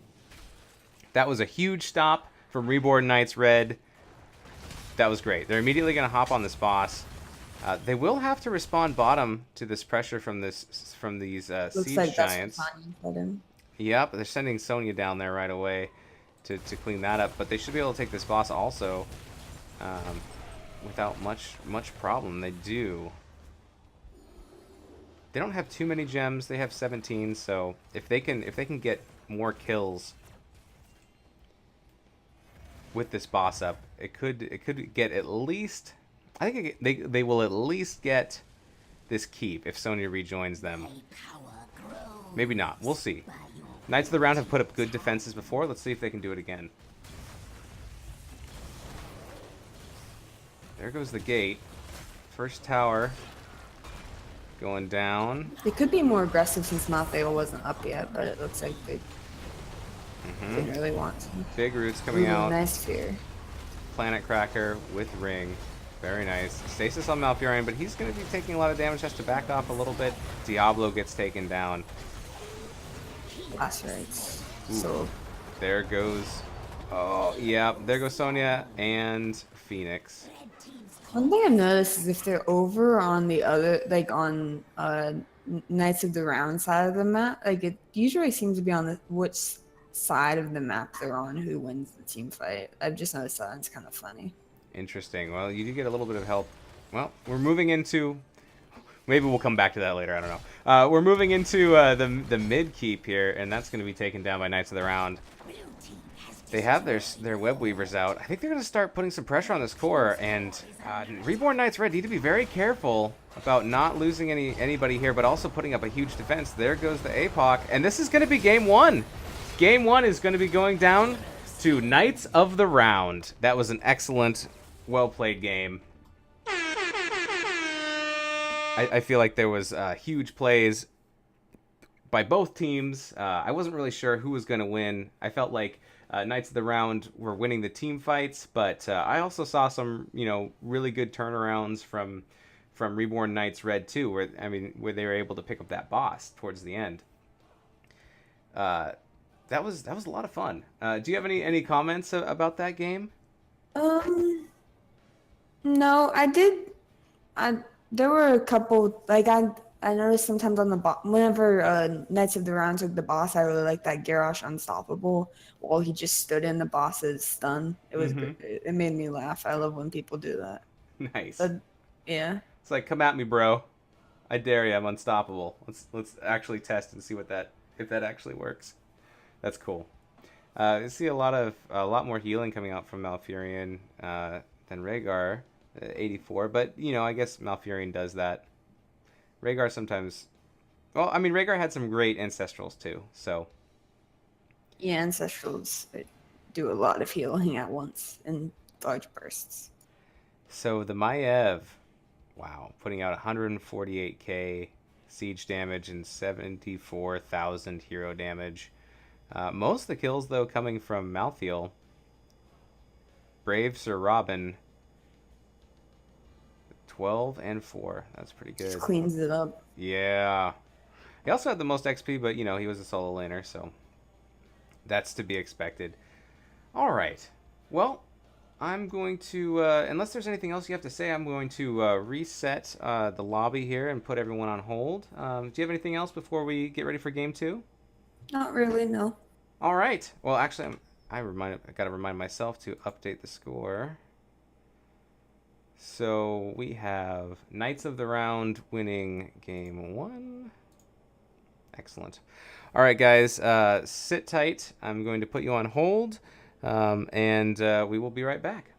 That was a huge stop from Reborn Knights Red. That was great. They're immediately going to hop on this boss. They will have to respond bottom to this pressure from these siege Like giants. That's Yep, they're sending Sonya down there right away to clean that up. But they should be able to take this boss also without much problem. They do. They don't have too many gems. They have 17. So if they can get more kills with this boss up, it could get at least... I think they will at least get this keep if Sonya rejoins them. Maybe not. We'll see. Knights of the Round have put up good defenses before. Let's see if they can do it again. There goes the gate. First tower going down. They could be more aggressive since Malthael wasn't up yet, but it looks like they really want to. Big roots coming out. Nice fear. Planet Cracker with ring. Very nice. Stasis on Malfurion, but he's going to be taking a lot of damage. Has to back off a little bit. Diablo gets taken down. Last rights. Ooh. So There goes... Oh, yeah. There goes Sonya and Phoenix. one thing I've noticed is if they're over on the other, like on Knights of the Round side of the map, like it usually seems to be on which side of the map they're on who wins the team fight. I've just noticed that, and it's kind of funny. Interesting. Well, you do get a little bit of help. Well, we're moving into... Maybe we'll come back to that later. I don't know. We're moving into the mid keep here, and that's going to be taken down by Knights of the Round. They have their web weavers out. I think they're going to start putting some pressure on this core, and Reborn Knights Red need to be very careful about not losing anybody here, but also putting up a huge defense. There goes the APOC, and this is going to be game one. Game one is going to be going down to Knights of the Round. That was an excellent, well-played game. I feel like there was huge plays by both teams. I wasn't really sure who was going to win. I felt like Knights of the Round were winning the team fights, but I also saw some, really good turnarounds from from Reborn Knights Red 2, where they were able to pick up that boss towards the end. That was a lot of fun. Do you have any comments about that game? Um, no, I did. I there were a couple like I noticed sometimes on the boss whenever Knights of the Round took the boss, I really liked that Garrosh Unstoppable while he just stood in the boss's stun. Mm-hmm. It made me laugh. I love when people do that. Nice. But yeah, It's like, come at me, bro. I dare you. I'm unstoppable. Let's actually test and see what that if that actually works. That's cool. I see a lot more healing coming out from Malfurion than Rhaegar, 84. But I guess Malfurion does that. Rhaegar sometimes. Well, I mean, Rhaegar had some great ancestrals too. So yeah, Ancestrals do a lot of healing at once in large bursts. the Maiev, wow, putting out 148k siege damage and 74,000 hero damage. Most of the kills though coming from Malthael. Brave Sir Robin, 12 and 4. That's pretty good. Just cleans it up. Yeah. He also had the most XP, but he was a solo laner, so that's to be expected. All right. Well, I'm going to, unless there's anything else you have to say, I'm going to reset the lobby here and put everyone on hold. Do you have anything else before we get ready for game 2? Not really, no. All right. Well, actually, I got to remind myself to update the score. So we have Knights of the Round winning game 1. Excellent. All right, guys, sit tight. I'm going to put you on hold, and we will be right back.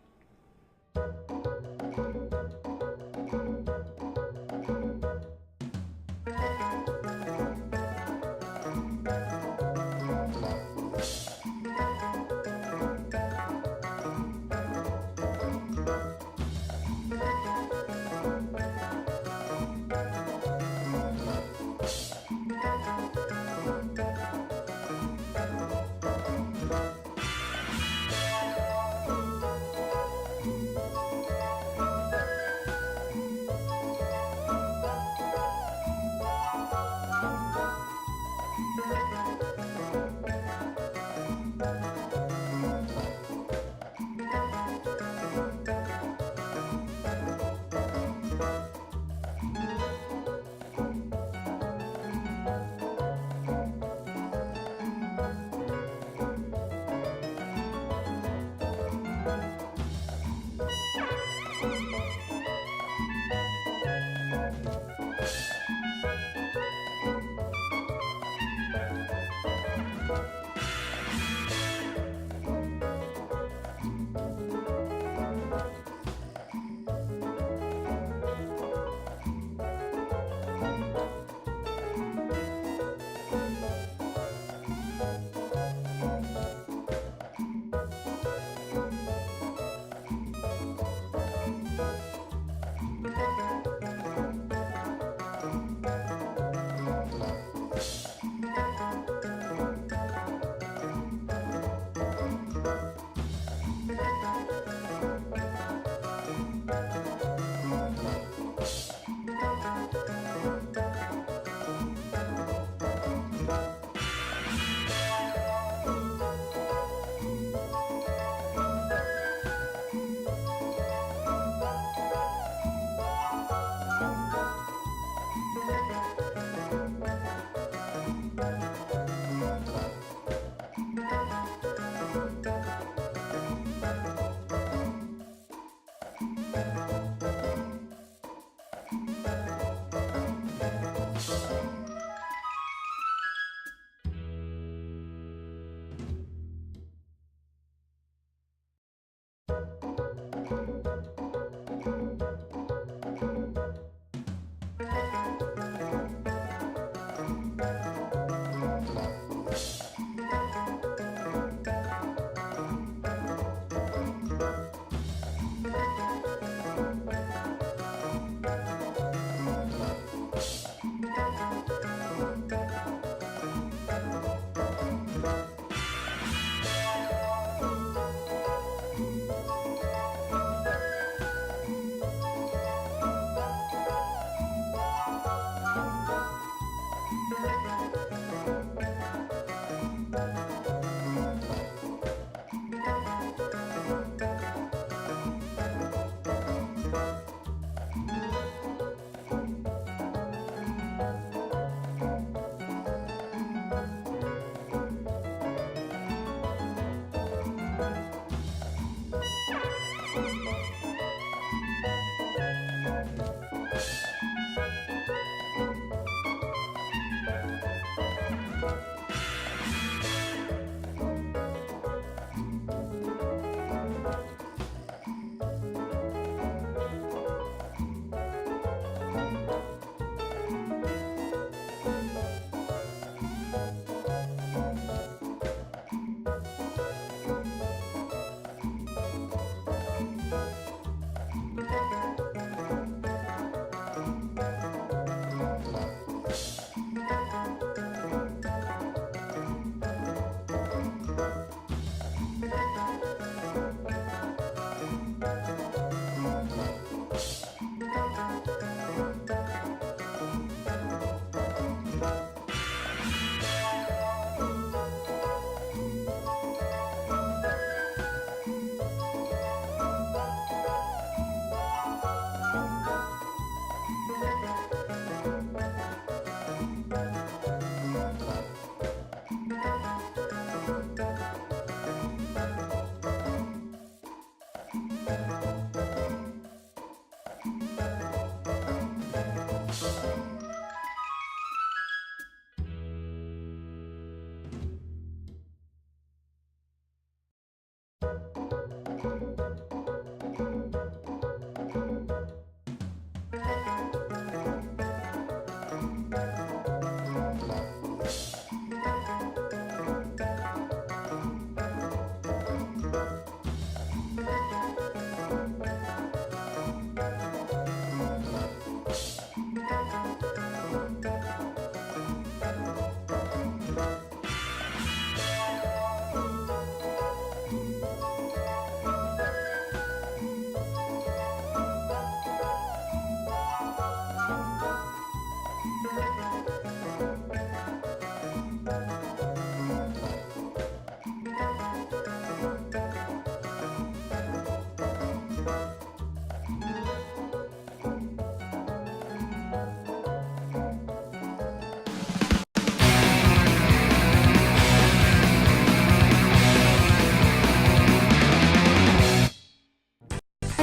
By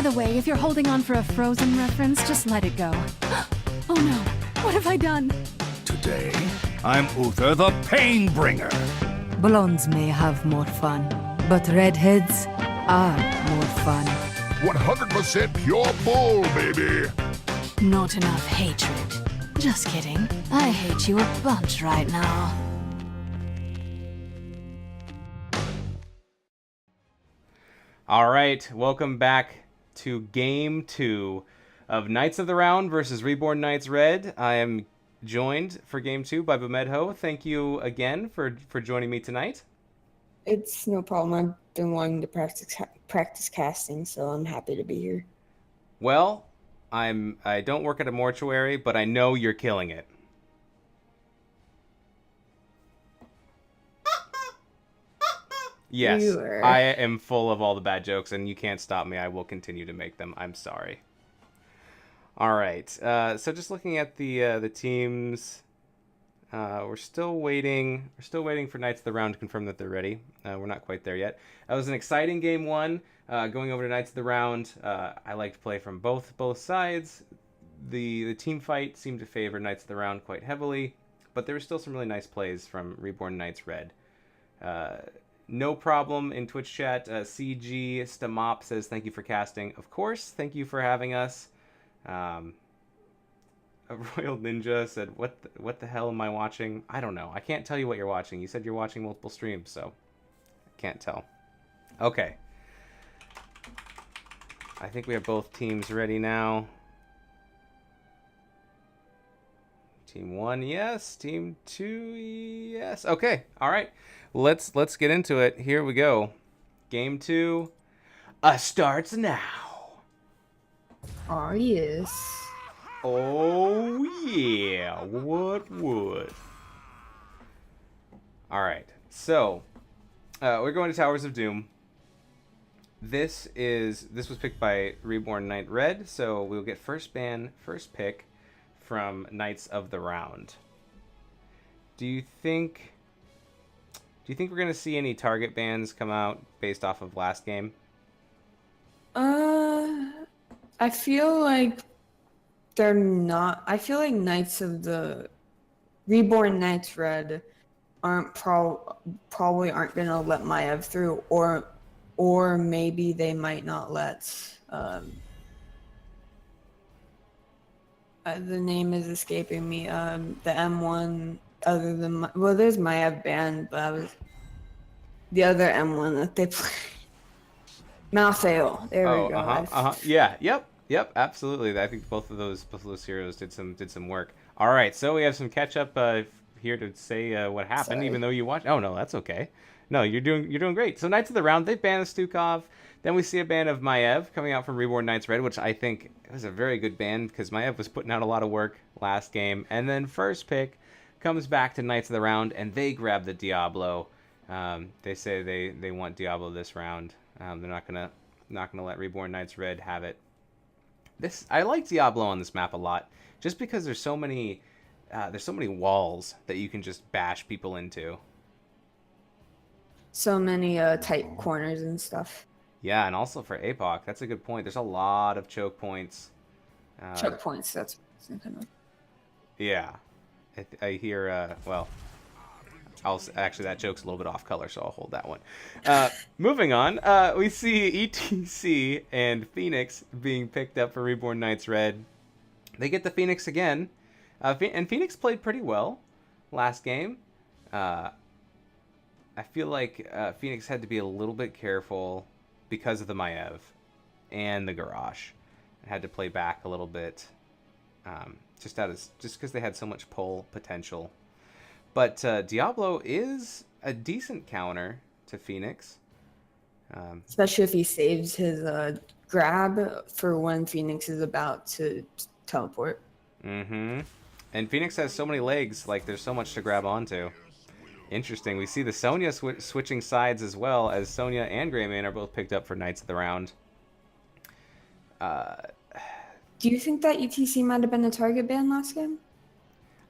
the way, if you're holding on for a Frozen reference, just let it go. Oh no, what have I done? Today, I'm Uther the Painbringer. Blondes may have more fun, but redheads are more fun. 100% pure bull, baby. Not enough hatred. Just kidding. I hate you a bunch right now. All right, welcome back to Game 2 of Knights of the Round versus Reborn Knights Red. I am joined for Game 2 by Bamedho. Thank you again for joining me tonight. It's no problem. I've been wanting to practice casting, so I'm happy to be here. Well, I don't work at a mortuary, but I know you're killing it. Yes, You are. I am full of all the bad jokes, and you can't stop me. I will continue to make them. I'm sorry. All right. So just looking at the teams, we're still waiting. We're still waiting for Knights of the Round to confirm that they're ready. We're not quite there yet. That was an exciting game one. Going over to Knights of the Round, I like to play from both sides. The team fight seemed to favor Knights of the Round quite heavily, but there were still some really nice plays from Reborn Knights Red. No problem in Twitch chat. CG Stamop says, thank you for casting. Of course, thank you for having us. A Royal Ninja said, what the hell am I watching? I don't know. I can't tell you what you're watching. You said you're watching multiple streams, so I can't tell. Okay. I think we have both teams ready now. Team 1, yes. Team 2, yes. Okay, all right. Let's get into it. Here we go. Game 2 starts now. Oh, yes. Oh, yeah. What would? All right. So, we're going to Towers of Doom. This was picked by Reborn Knight Red, so we'll get first pick from Knights of the Round. Do you think we're going to see any target bans come out based off of last game? I feel like they're not. I feel like Knights of the Reborn Knights Red probably aren't gonna let Maev through, or maybe they might not let. The name is escaping me. The M1 other than there's Maev band, but the other M1 that they play. Malthael. There we go. Yeah, yep, absolutely. I think both of those heroes did some work. All right, so we have some catch up here to say what happened, Sorry. even though you watched. Oh no, that's okay. No, you're doing great. So Knights of the Round, they banned Stukov. Then we see a ban of Maev coming out from Reborn Knights Red, which I think was a very good ban because Maev was putting out a lot of work last game. And then first pick comes back to Knights of the Round, and they grab the Diablo. They say they want Diablo this round. They're not gonna let Reborn Knights Red have it. I like Diablo on this map a lot, just because there's so many walls that you can just bash people into. So many tight corners and stuff. Yeah, and also for APOC, that's a good point. There's a lot of choke points. Choke points. That's what I was thinking of. Yeah. I hear, well, actually, that joke's a little bit off color, so I'll hold that one. Moving on, we see ETC and Phoenix being picked up for Reborn Knights Red. They get the Phoenix again, and Phoenix played pretty well last game. I feel like Phoenix had to be a little bit careful because of the Maiev and the Garrosh. I had to play back a little bit, just because they had so much pull potential. But Diablo is a decent counter to Phoenix. Especially if he saves his grab for when Phoenix is about to teleport. Mm-hmm. And Phoenix has so many legs, like there's so much to grab onto. Interesting. We see the Sonya switching sides as well, as Sonya and Greymane are both picked up for Knights of the Round. Do you think that ETC might have been a target ban last game?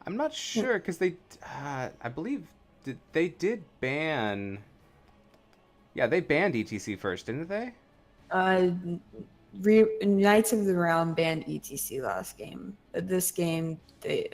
I'm not sure, because they, I believe, they did ban... Yeah, they banned ETC first, didn't they? Knights of the Round banned ETC last game. This game, they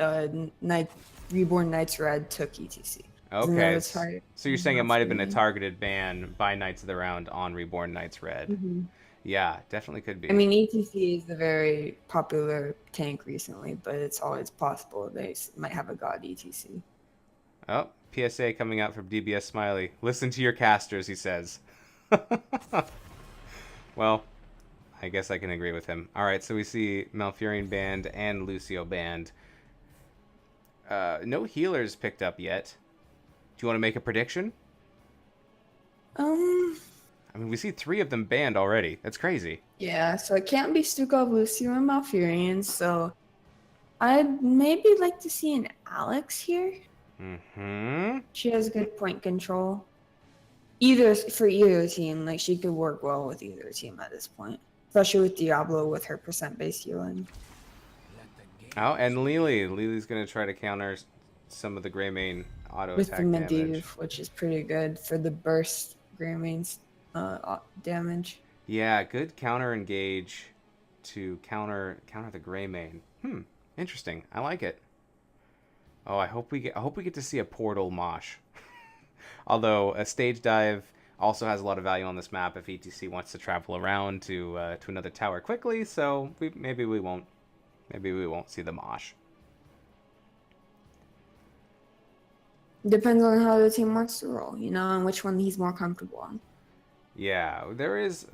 Reborn Knights Red took ETC. Okay, so you're saying it might have been a targeted ban by Knights of the Round on Reborn Knights Red. Mm-hmm. Yeah, definitely could be. I mean, ETC is a very popular tank recently, but it's always possible they might have a god ETC. Oh, PSA coming out from DBS Smiley. Listen to your casters, he says. Well, I guess I can agree with him. All right, so we see Malfurion banned and Lucio banned. No healers picked up yet. Do you want to make a prediction? I mean, we see 3 of them banned already. That's crazy. Yeah, so it can't be Stukov, Lucio, and Malfurion, so I'd maybe like to see an Alex here. Mm-hmm. She has good point control. For either team, like she could work well with either team at this point. Especially with Diablo with her percent-based healing. Oh, and Lily. Lily's going to try to counter some of the Greymane auto With attack the damage. Medivh, which is pretty good for the burst Greymane's damage. Yeah, good counter engage to counter the Greymane. Interesting. I like it. Oh, I hope we get to see a portal Mosh. Although a stage dive also has a lot of value on this map if ETC wants to travel around to another tower quickly. So maybe we won't see the Mosh. Depends on how the team wants to roll, and which one he's more comfortable on. Yeah, there's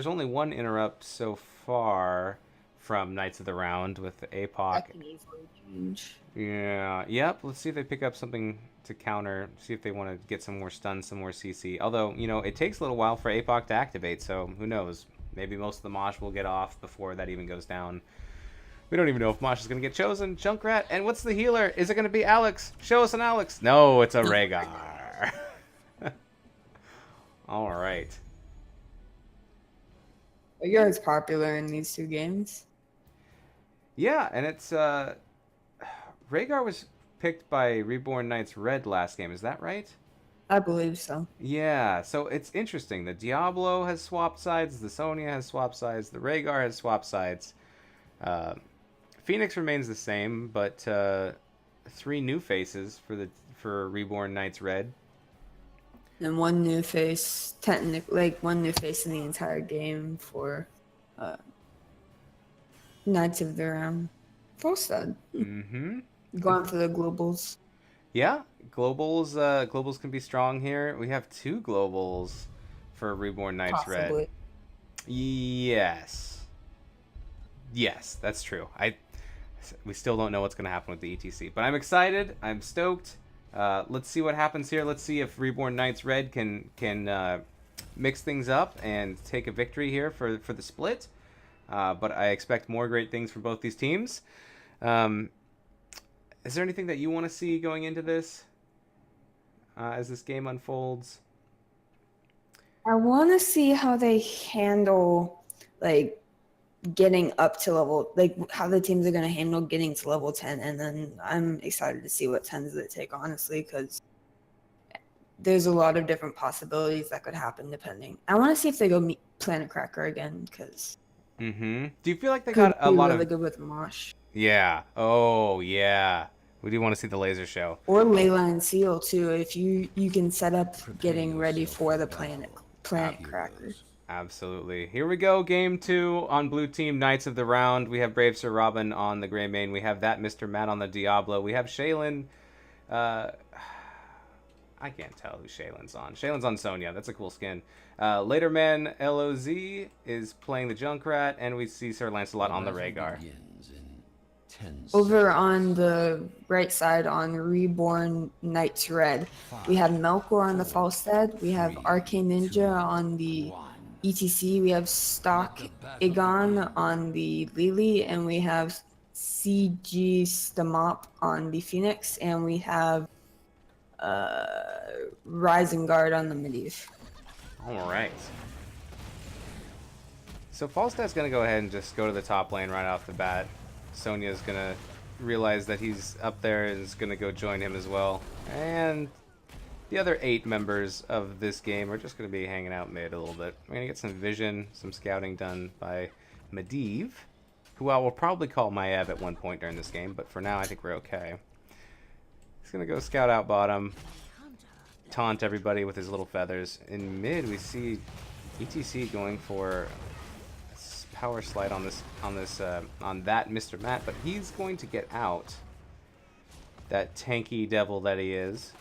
only one interrupt so far from Knights of the Round with the APOC. That can easily change. Yeah, yep. Let's see if they pick up something to counter. See if they want to get some more stun, some more CC. Although, it takes a little while for APOC to activate, so who knows? Maybe most of the Mosh will get off before that even goes down. We don't even know if Mosh is going to get chosen. Junkrat, and what's the healer? Is it going to be Alex? Show us an Alex. No, it's a Rhaegar. All right. Rhaegar is popular in these 2 games. Yeah, and it's Rhaegar was picked by Reborn Knights Red last game. Is that right? I believe so. Yeah, so it's interesting. The Diablo has swapped sides. The Sonya has swapped sides. The Rhaegar has swapped sides. Phoenix remains the same, but 3 new faces for Reborn Knights Red. And one new face, one new face in the entire game for Knights of the Round. Full stud. Mm-hmm. Going for the globals. Yeah, globals can be strong here. We have 2 globals for Reborn Knights Possibly. Red. Yes, that's true. We still don't know what's going to happen with the ETC, but I'm excited. I'm stoked. Let's see what happens here. Let's see if Reborn Knights Red can mix things up and take a victory here for the split. But I expect more great things from both these teams. Is there anything that you want to see going into this as this game unfolds? I want to see how they handle getting up to level, how the teams are going to handle getting to level 10, and then I'm excited to see what 10s they take, honestly, because there's a lot of different possibilities that could happen depending. I want to see if they go Planet Cracker again, because do you feel like they got a lot really of good with Mosh? Yeah. Oh, yeah. We do want to see the laser show. Or Layla and Seal too, if you can set up getting ready for the planet cracker. Absolutely. Here we go, game 2 on blue team, Knights of the Round. We have Brave Sir Robin on the Grey Mane. We have that Mr. Matt on the Diablo. We have Shaylin. Uh, I can't tell who Shaylin's on. Shaylin's on Sonya. That's a cool skin. Laterman LOZ is playing the Junkrat, and we see Sir Lancelot on the Rhaegar. Over on the right side on Reborn Knights Red, we have Melkor on the Falstad, we have Arcane Ninja on the ETC, we have Stock Igon on the Lily, and we have CG Stamop on the Phoenix, and we have Rising Guard on the Medivh. All right. So Falstad's going to go ahead and just go to the top lane right off the bat. Sonya's going to realize that he's up there and is going to go join him as well. And the other 8 members of this game are just going to be hanging out mid a little bit. We're going to get some vision, some scouting done by Medivh, who I will probably call Maiev at one point during this game, but for now I think we're okay. He's going to go scout out bottom, taunt everybody with his little feathers. In mid, we see ETC going for power slide on that Mr. Matt, but he's going to get out. That tanky devil that he is.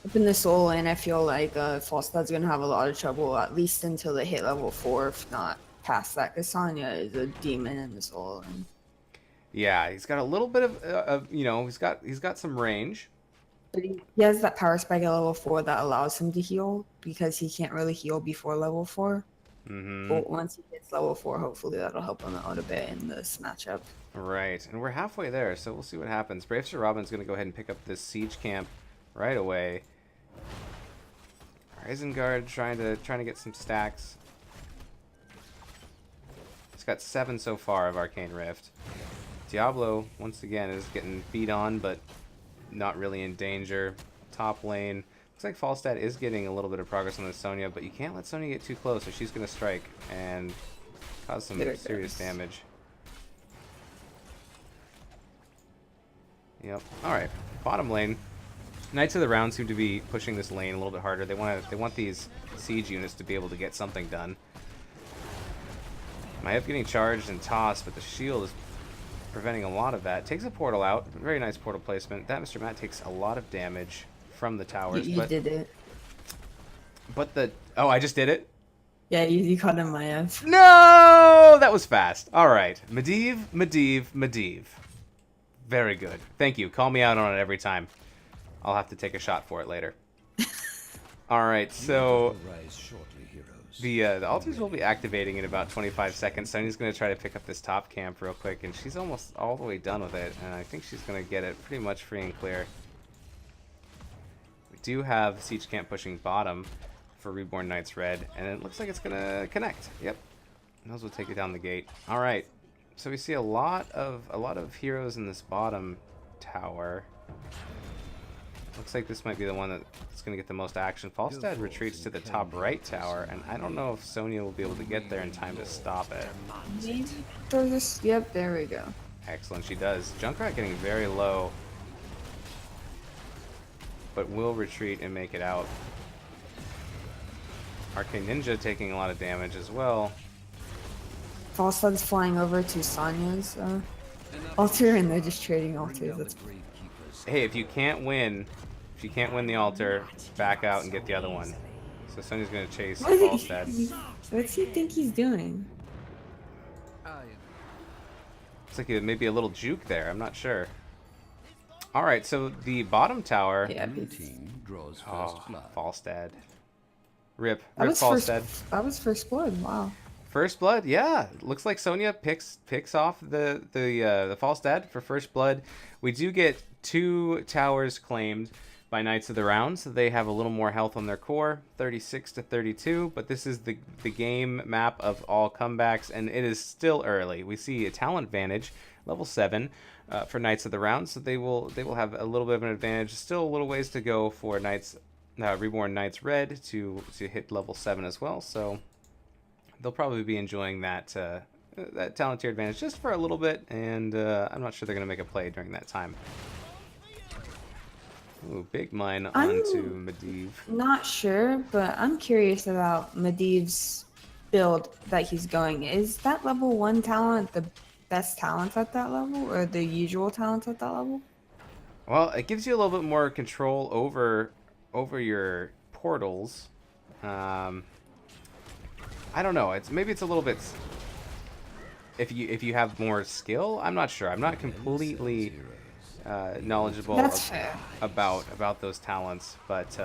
Up in the soul lane, I feel like Falstad's gonna have a lot of trouble, at least until they hit level 4, if not past that, because Sonya is a demon in the soul lane. Yeah, he's got a little bit of you know, he's got some range. But he has that power spike at level 4 that allows him to heal, because he can't really heal before level 4. But once he gets level 4, hopefully that'll help him out a bit in this matchup. Right, and we're halfway there, so we'll see what happens. Brave Sir Robin's going to go ahead and pick up this siege camp right away. Isengard trying to get some stacks. He's got 7 so far of Arcane Rift. Diablo, once again, is getting beat on, but not really in danger. Top lane. Looks like Falstad is getting a little bit of progress on the Sonya, but you can't let Sonya get too close or she's going to strike and cause some serious damage. Yep. Alright. Bottom lane. Knights of the Round seem to be pushing this lane a little bit harder. They want these siege units to be able to get something done. Maiev getting charged and tossed, but the shield is preventing a lot of that. Takes a portal out. Very nice portal placement. That Mr. Matt takes a lot of damage from the towers. You did it. But the... Oh, I just did it? Yeah, you caught him, Maiev. No! That was fast. Alright. Medivh. Very good. Thank you. Call me out on it every time. I'll have to take a shot for it later. Alright, so... The altars will be activating in about 25 seconds. Sonya's going to try to pick up this top camp real quick, and she's almost all the way done with it, and I think she's going to get it pretty much free and clear. We do have siege camp pushing bottom for Reborn Knights Red, and it looks like it's going to connect. Yep. Might as well take it down the gate. Alright, so we see a lot of heroes in this bottom tower. Looks like this might be the one that's going to get the most action. Falstad retreats to the top right tower, and I don't know if Sonya will be able to get there in time to stop it. Yep, there we go. Excellent, she does. Junkrat getting very low, but will retreat and make it out. Arcane Ninja taking a lot of damage as well. Falstad's flying over to Sonya's altar, and they're just trading altars. That's... Hey, if you can't win the altar, back out and get the other one. So Sonya's gonna chase Falstad. What's he think he's doing? Looks like maybe a little juke there. I'm not sure. All right, so the bottom tower. Yeah, oh, Falstad. Rip that was Falstad. That was first blood. Wow. First blood, yeah. Looks like Sonya picks off the Falstad for first blood. We do get 2 towers claimed by Knights of the Round, so they have a little more health on their core, 36 to 32. But this is the game map of all comebacks, and it is still early. We see a talent advantage, level 7, for Knights of the Round, so they will have a little bit of an advantage. Still a little ways to go for Reborn Knights Red to hit level 7 as well. So they'll probably be enjoying that that talent tier advantage just for a little bit, and I'm not sure they're going to make a play during that time. Ooh, big mine onto Medivh. Not sure, but I'm curious about Medivh's build that he's going. Is that level 1 talent the best talent at that level, or the usual talent at that level? Well, it gives you a little bit more control over your portals. I don't know. Maybe it's a little bit. If you have more skill, I'm not sure. I'm not completely knowledgeable That's fair. about those talents, but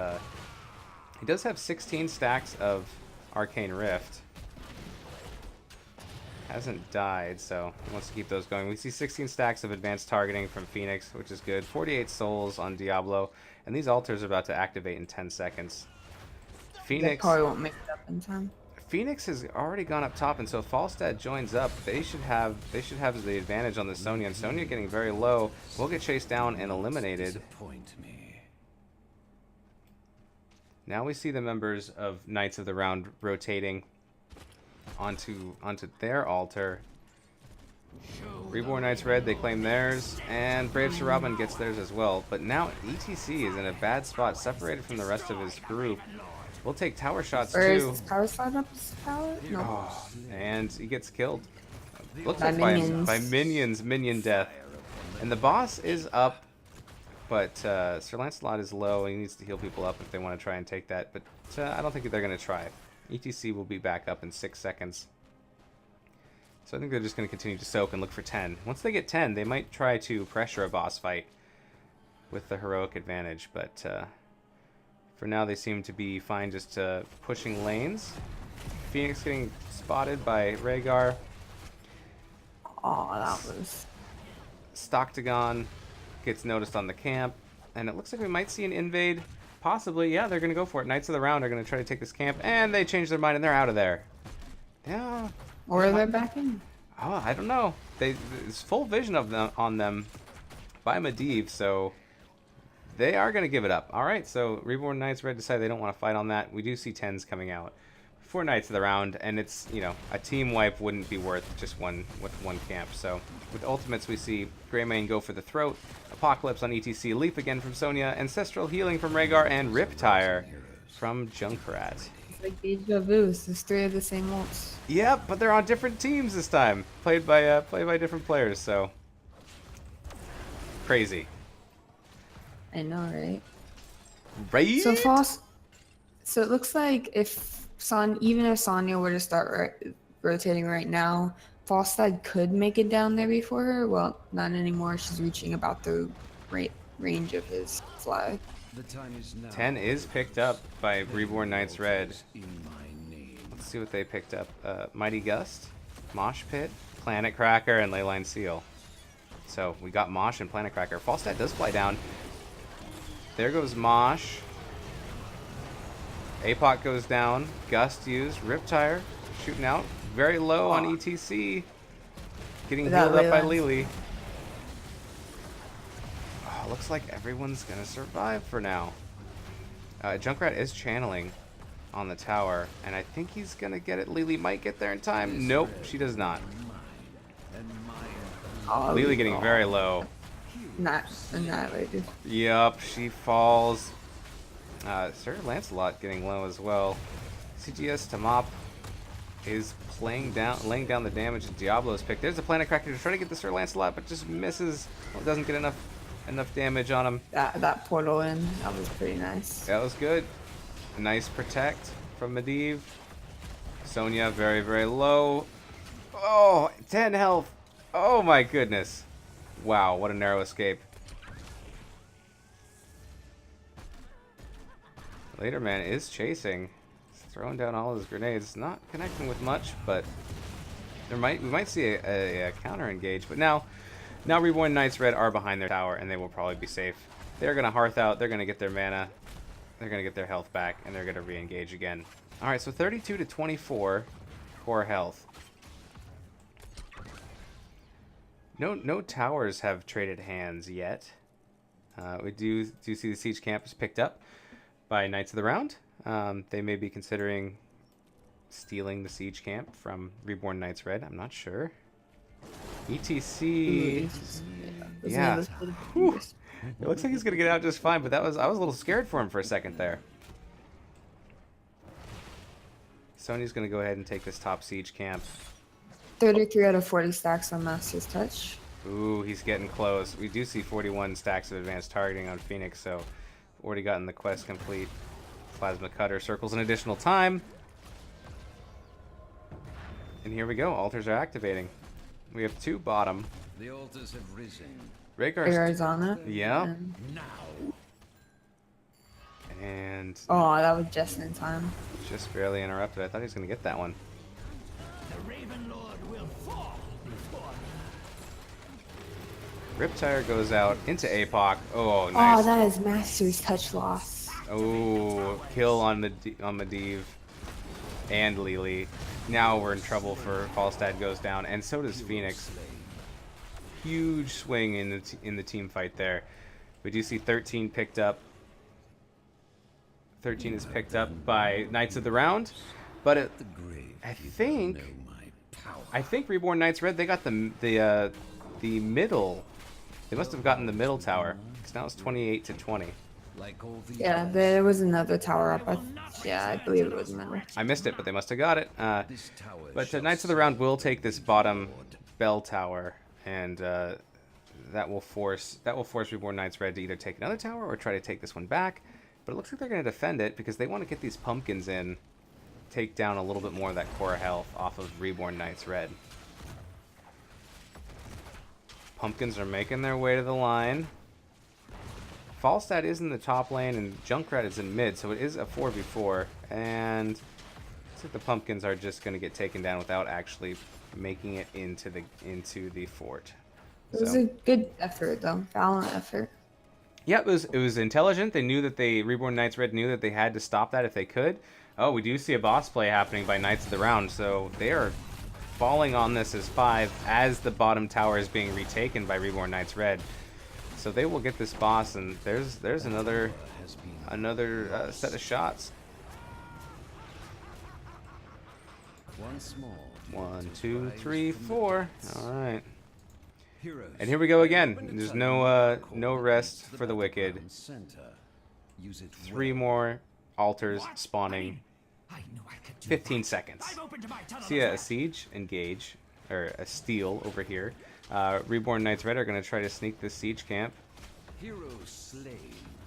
he does have 16 stacks of Arcane Rift. Hasn't died, so he wants to keep those going. We see 16 stacks of advanced targeting from Phoenix, which is good. 48 souls on Diablo, and these altars are about to activate in 10 seconds. They Phoenix. probably won't make it up in time. Phoenix has already gone up top, and so if Falstad joins up, they should have the advantage on the Sonya. And Sonya getting very low, will get chased down and eliminated. Now we see the members of Knights of the Round rotating onto their altar. Reborn Knights Red, they claim theirs, and Brave Shiraban gets theirs as well. But now ETC is in a bad spot, separated from the rest of his group. We'll take tower shots Or is too. his power slide up his power? No. Oh, and he gets killed. Looks By like minions. by minions, minion death. And the boss is up, but Sir Lancelot is low. He needs to heal people up if they want to try and take that. But I don't think they're going to try. ETC will be back up in 6 seconds. So I think they're just going to continue to soak and look for 10. Once they get 10, they might try to pressure a boss fight with the heroic advantage. But for now, they seem to be fine just pushing lanes. Phoenix getting spotted by Rhaegar. Oh, that was... Stoctagon gets noticed on the camp. And it looks like we might see an invade. Possibly, yeah, they're going to go for it. Knights of the Round are going to try to take this camp. And they change their mind and they're out of there. Yeah. Or they're back in. Oh, I don't know. There's full vision of them on them by Medivh, so they are going to give it up. All right, so Reborn Knights Red decide they don't want to fight on that. We do see 10s coming out for Knights of the Round, and it's, a team wipe wouldn't be worth just one camp. So with ultimates, we see Greymane go for the throat, Apocalypse on ETC, Leap again from Sonya, Ancestral Healing from Rhaegar, and Riptire from Junkrat. It's like deja vu. There's 3 of the same ults. Yep, but they're on different teams this time, played by different players. So crazy, I know, right? right? So it looks like even if Sonya were to start rotating right now, Falstad could make it down there before her. Well, not anymore. She's reaching about the range of his fly. 10 is picked up by Reborn Knights Red. Let's see what they picked up. Mighty Gust, Mosh Pit, Planet Cracker, and Leyline Seal. So we got Mosh and Planet Cracker. Falstad does fly down. There goes Mosh. Apoc goes down. Gust used. Riptire shooting out. Very low on ETC. Getting healed up by Lily. Oh, looks like everyone's going to survive for now. Junkrat is channeling on the tower, and I think he's going to get it. Lily might get there in time. Nope, she does not. Lily getting very low. Not annihilated. Yup, she falls. Sir Lancelot getting low as well. CGS to mop is laying down the damage that Diablo's picked. There's a Planet Cracker to try to get the Sir Lancelot, but just misses. Well, doesn't get enough damage on him. That portal in, that was pretty nice. That was good. A nice protect from Medivh. Sonya very, very low. Oh, 10 health. Oh my goodness. Wow, what a narrow escape. Later Man is chasing. He's throwing down all his grenades. Not connecting with much, but we might see a counter engage. But now Reborn Knights Red are behind their tower, and they will probably be safe. They're going to Hearth out. They're going to get their mana. They're going to get their health back, and they're going to re-engage again. All right, so 32 to 24 core health. No towers have traded hands yet. We do see the siege camp is picked up by Knights of the Round. They may be considering stealing the siege camp from Reborn Knights Red. I'm not sure. ETC. Yeah. Whew. It looks like he's gonna get out just fine, but I was a little scared for him for a second there. Sonya's gonna go ahead and take this top siege camp. 33 out of 40 stacks on Master's Touch. Ooh, he's getting close. We do see 41 stacks of advanced targeting on Phoenix, so already gotten the quest complete. Plasma Cutter circles an additional time. And here we go. Altars are activating. We have 2 bottom. The altars have risen. Rhaegar's on it. yeah. Now. And Oh, that was just in time. just barely interrupted. I thought he was going to get that one. The Raven Lord will fall before me. Riptire goes out into APOC. Oh, nice. Oh, that is Master's Touch loss. Oh, kill on Medivh and Lily. Now we're in trouble for Falstad goes down, and so does Phoenix. Huge swing in the team fight there. We do see 13 picked up. 13 is picked up by Knights of the Round, but I think Reborn Knights Red, they got the middle. They must have gotten the middle tower, because now it's 28 to 20. Yeah, there was another tower up. Yeah, I believe it was middle. I missed it, but they must have got it. But Knights of the Round will take this bottom bell tower, and that will force Reborn Knights Red to either take another tower or try to take this one back. But it looks like they're going to defend it because they want to get these pumpkins in, take down a little bit more of that core health off of Reborn Knights Red. Pumpkins are making their way to the line. Falstad is in the top lane and Junkrat is in mid, so it is a 4v4. And looks like the pumpkins are just going to get taken down without actually making it into the fort. It was a good effort, though. Valiant effort. Yeah, it was intelligent. They knew that Reborn Knights Red knew that they had to stop that if they could. Oh, we do see a boss play happening by Knights of the Round, so they are falling on this as 5 as the bottom tower is being retaken by Reborn Knights Red. So they will get this boss, and there's another set of shots. 1, 2, 3, 4. All right. And here we go again. There's no rest for the wicked. 3 more altars spawning. 15 seconds. See a siege engage, or a steal over here. Reborn Knights Red are going to try to sneak this siege camp.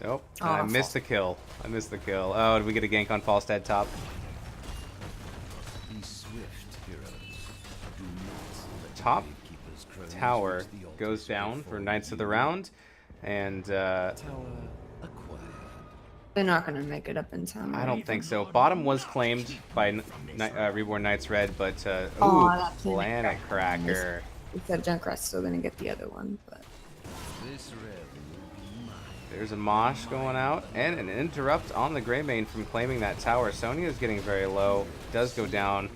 Nope. And I missed the kill. Oh, did we get a gank on Falstad top? The top tower goes down for Knights of the Round, and They're not going to make it up in time. I don't think so. Bottom was claimed by Reborn Knights Red, but that Planet Cracker. He said Junkrat's still going to get the other one, but There's a Mosh going out, and an interrupt on the Greymane from claiming that tower. Sonya is getting very low, does go down.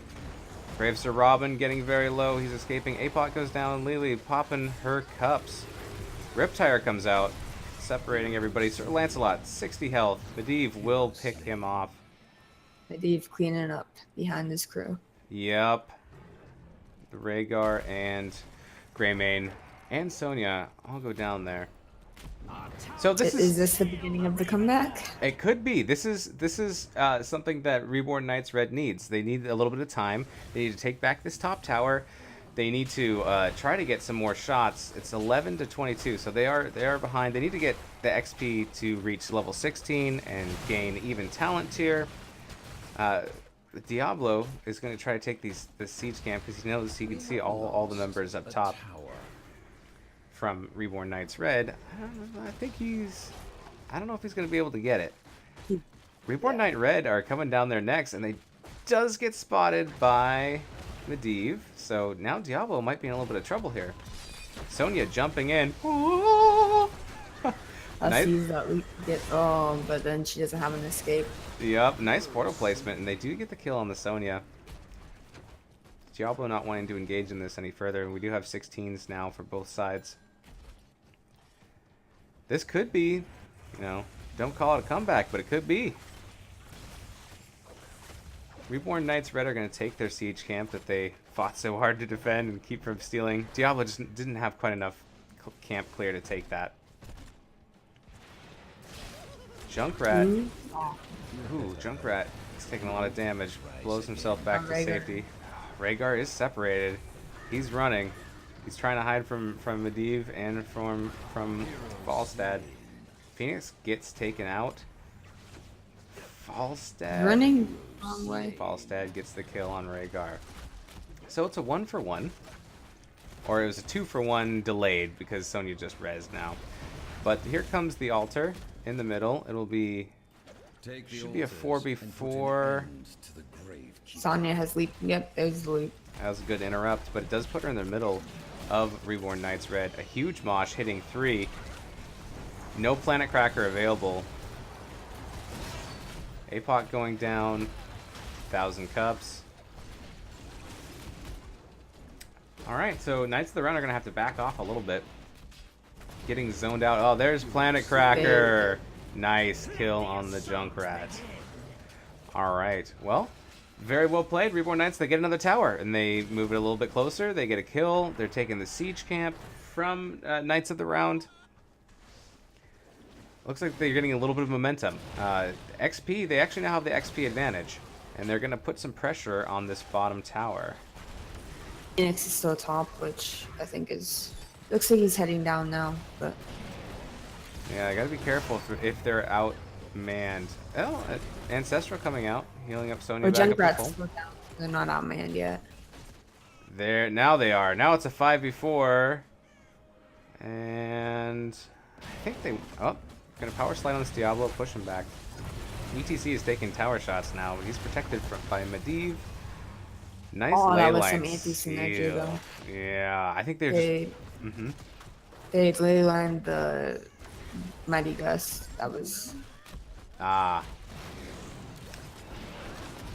Brave Sir Robin getting very low, he's escaping. APOC goes down, Lily popping her cups. Riptire comes out, separating everybody. Sir Lancelot, 60 health. Medivh will pick him off. Medivh cleaning up behind his crew. Yep. The Rhaegar and Greymane and Sonya all go down there. So Is this the beginning of the comeback? It could be. This is something that Reborn Knights Red needs. They need a little bit of time. They need to take back this top tower. They need to try to get some more shots. It's 11 to 22, so they are behind. They need to get the XP to reach level 16 and gain even talent tier. Diablo is going to try to take this siege camp because he knows he can see all the members up top from Reborn Knights Red. I don't know if he's going to be able to get it. Reborn Knight Red are coming down there next, and they does get spotted by Medivh. So now Diablo might be in a little bit of trouble here. Sonya jumping in. I see that we get but then she doesn't have an escape. Yep, nice portal placement, and they do get the kill on the Sonya. Diablo not wanting to engage in this any further. We do have 16s now for both sides. This could be, don't call it a comeback, but it could be. Reborn Knights Red are going to take their siege camp that they fought so hard to defend and keep from stealing. Diablo just didn't have quite enough camp clear to take that. Junkrat. Ooh, Junkrat is taking a lot of damage. Blows himself back to safety. Rhaegar is separated. He's running. He's trying to hide from Medivh and from Falstad. Phoenix gets taken out. Falstad. Running wrong way. Falstad gets the kill on Rhaegar. So it's a 1-for-1. Or it was a 2-for-1 delayed because Sonya just rezzed now. But here comes the altar in the middle. It'll be... should be a 4v4. Sonya has leap. Yep, there's the leap. That was a good interrupt, but it does put her in the middle of Reborn Knights Red. A huge mosh hitting 3. No Planet Cracker available. APOC going down. 1,000 Cups. Alright, so Knights of the Round are going to have to back off a little bit. Getting zoned out. Oh, there's Planet Cracker. Nice kill on the Junkrat. Alright, well, very well played. Reborn Knights, they get another tower, and they move it a little bit closer. They get a kill. They're taking the siege camp from Knights of the Round. Looks like they're getting a little bit of momentum. XP, they actually now have the XP advantage, and they're going to put some pressure on this bottom tower. Phoenix is still top, which I think is... looks like he's heading down now, but... yeah, I gotta be careful if they're outmanned. Oh, Ancestral coming out, healing up Sonya Or back up to Junkrat's full. down. They're not outmanned yet. Now they are. Now it's a 5v4. And I think they... oh, gonna power slide on this Diablo, push him back. ETC is taking tower shots now, but he's protected by Medivh. Nice ley that was line some anti-synergy steal. though. Yeah, I think they're just... They ley lined the Mighty Gust. That was... ah.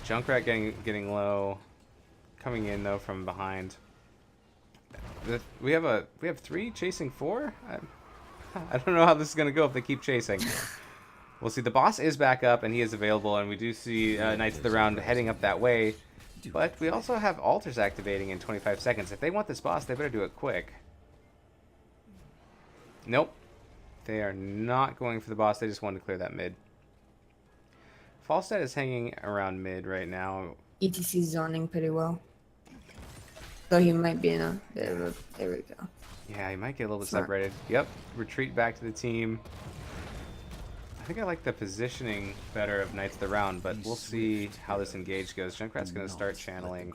Junkrat getting low. Coming in though from behind. We have 3 chasing 4? I don't know how this is gonna go if they keep chasing. We'll see. The boss is back up and he is available, and we do see Knights of the Round heading up that way. But we also have altars activating in 25 seconds. If they want this boss, they better do it quick. Nope. They are not going for the boss. They just wanted to clear that mid. Falstad is hanging around mid right now. ETC zoning pretty well. So he might be in a bit of a... there we go. Yeah, he might get a little bit Smart. separated. Yep. Retreat back to the team. I think I like the positioning better of Knights of the Round, but we'll see how this engage goes. Junkrat's going to start channeling.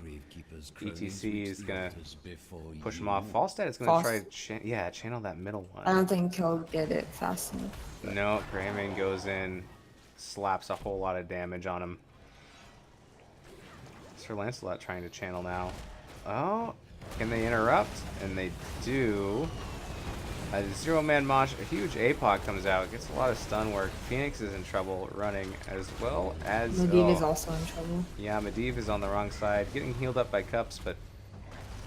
ETC is going to push him off. Falstad is going to try to channel that middle one. I don't think he'll get it fast enough. No, Greyman goes in, slaps a whole lot of damage on him. Sir Lancelot trying to channel now. Oh, can they interrupt? And they do. A 0-man mosh, a huge APOC comes out, gets a lot of stun work. Phoenix is in trouble running, as well as... Medivh is also in trouble. yeah, Medivh is on the wrong side, getting healed up by Cups, but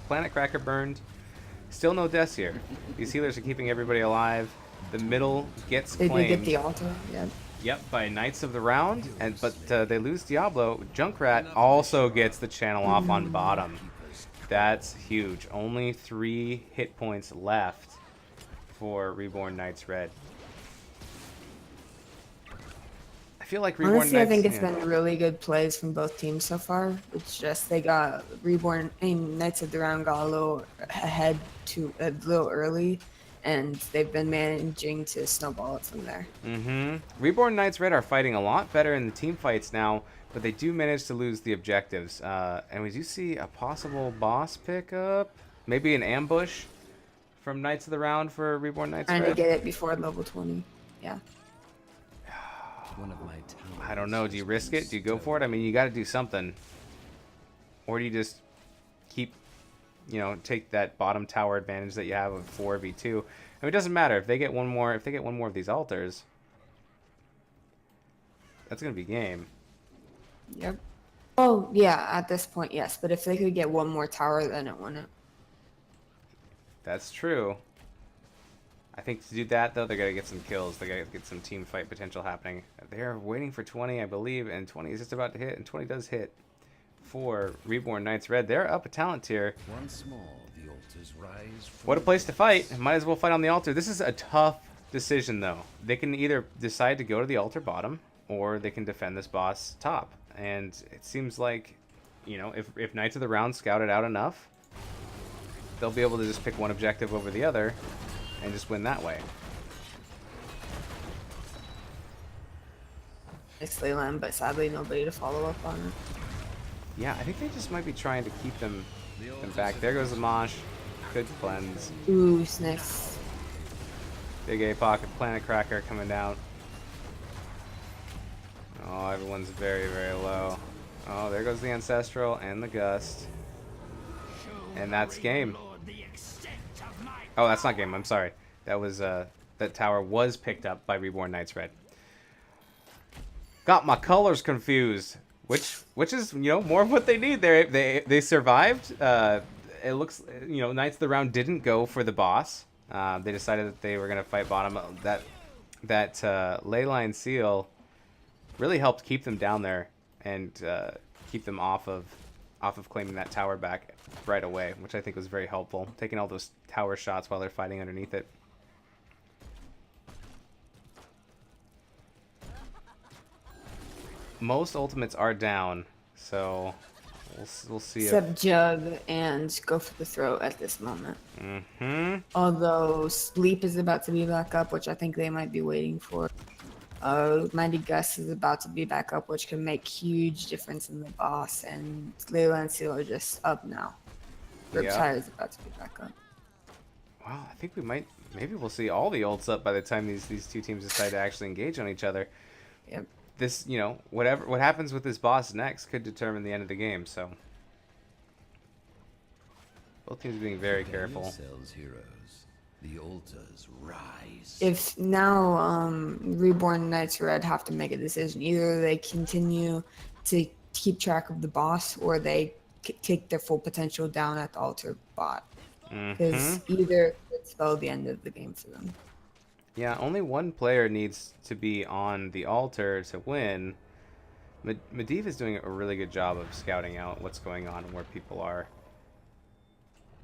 Planet Cracker burned. Still no deaths here. These healers are keeping everybody alive. The middle gets They claimed. did get the altar, yeah. Yep, by Knights of the Round, but they lose Diablo. Junkrat also gets the channel off on bottom. That's huge. Only 3 hit points left for Reborn Knights Red. I feel like Reborn Honestly, Knights... I think it's been really good plays from both teams so far. It's just they got Knights of the Round got a little ahead a little early, and they've been managing to snowball it from there. Reborn Knights Red are fighting a lot better in the team fights now, but they do manage to lose the objectives. And we do see a possible boss pickup. Maybe an ambush from Knights of the Round for Reborn Knights Trying Red. to get it before level 20. Yeah. I don't know. Do you risk it? Do you go for it? I mean, you got to do something. Or do you just keep, take that bottom tower advantage that you have of 4v2? I mean, it doesn't matter if they get one more. If they get one more of these altars, that's gonna be game. Yep. Oh, yeah, at this point, yes. But if they could get one more tower, then it wouldn't. That's true. I think to do that, though, they got to get some kills. They got to get some team fight potential happening. They're waiting for 20, I believe, and 20 is just about to hit, and 20 does hit. for Reborn Knights Red. They're up a talent tier. Once more, the altars rise from What a place to fight. Might as well fight on the altar. This is a tough decision, though. They can either decide to go to the altar bottom, or they can defend this boss top. And it seems like, you know, if Knights of the Round scout it out enough, they'll be able to just pick one objective over the other and just win that way. Nice ley line, but sadly nobody to follow up on it. Yeah, I think they just might be trying to keep them back. There goes the Mosh. Good cleanse. Ooh, Snicks. Big A pocket, Planet Cracker coming down. Oh, everyone's very, very low. Oh, there goes the Ancestral and the Gust. And that's game. Oh, that's not game. I'm sorry. That was that tower was picked up by Reborn Knights Red. Got my colors confused. Which is, you know, more of what they need. They survived. It looks, you know, Knights of the Round didn't go for the boss. They decided that they were gonna fight bottom. That Leyline Seal really helped keep them down there and keep them off of claiming that tower back right away, which I think was very helpful. Taking all those tower shots while they're fighting underneath it. Most ultimates are down, so we'll see. Except Jug and Go for the Throat at this moment. Although Sleep is about to be back up, which I think they might be waiting for. Mighty Gus is about to be back up, which can make huge difference in the boss. And Leyland Seal are just up now. Riptide is about to be back up. Wow, I think maybe we'll see all the ults up by the time these two teams decide to actually engage on each other. Yep. This, you know, what happens with this boss next could determine the end of the game. So both teams being very careful. yourselves, heroes. The altars rise. If now Reborn Knights Red have to make a decision, either they continue to keep track of the boss or they take their full potential down at the altar bot. Because either could spell the end of the game for them. Yeah, only one player needs to be on the altar to win. Medivh is doing a really good job of scouting out what's going on and where people are.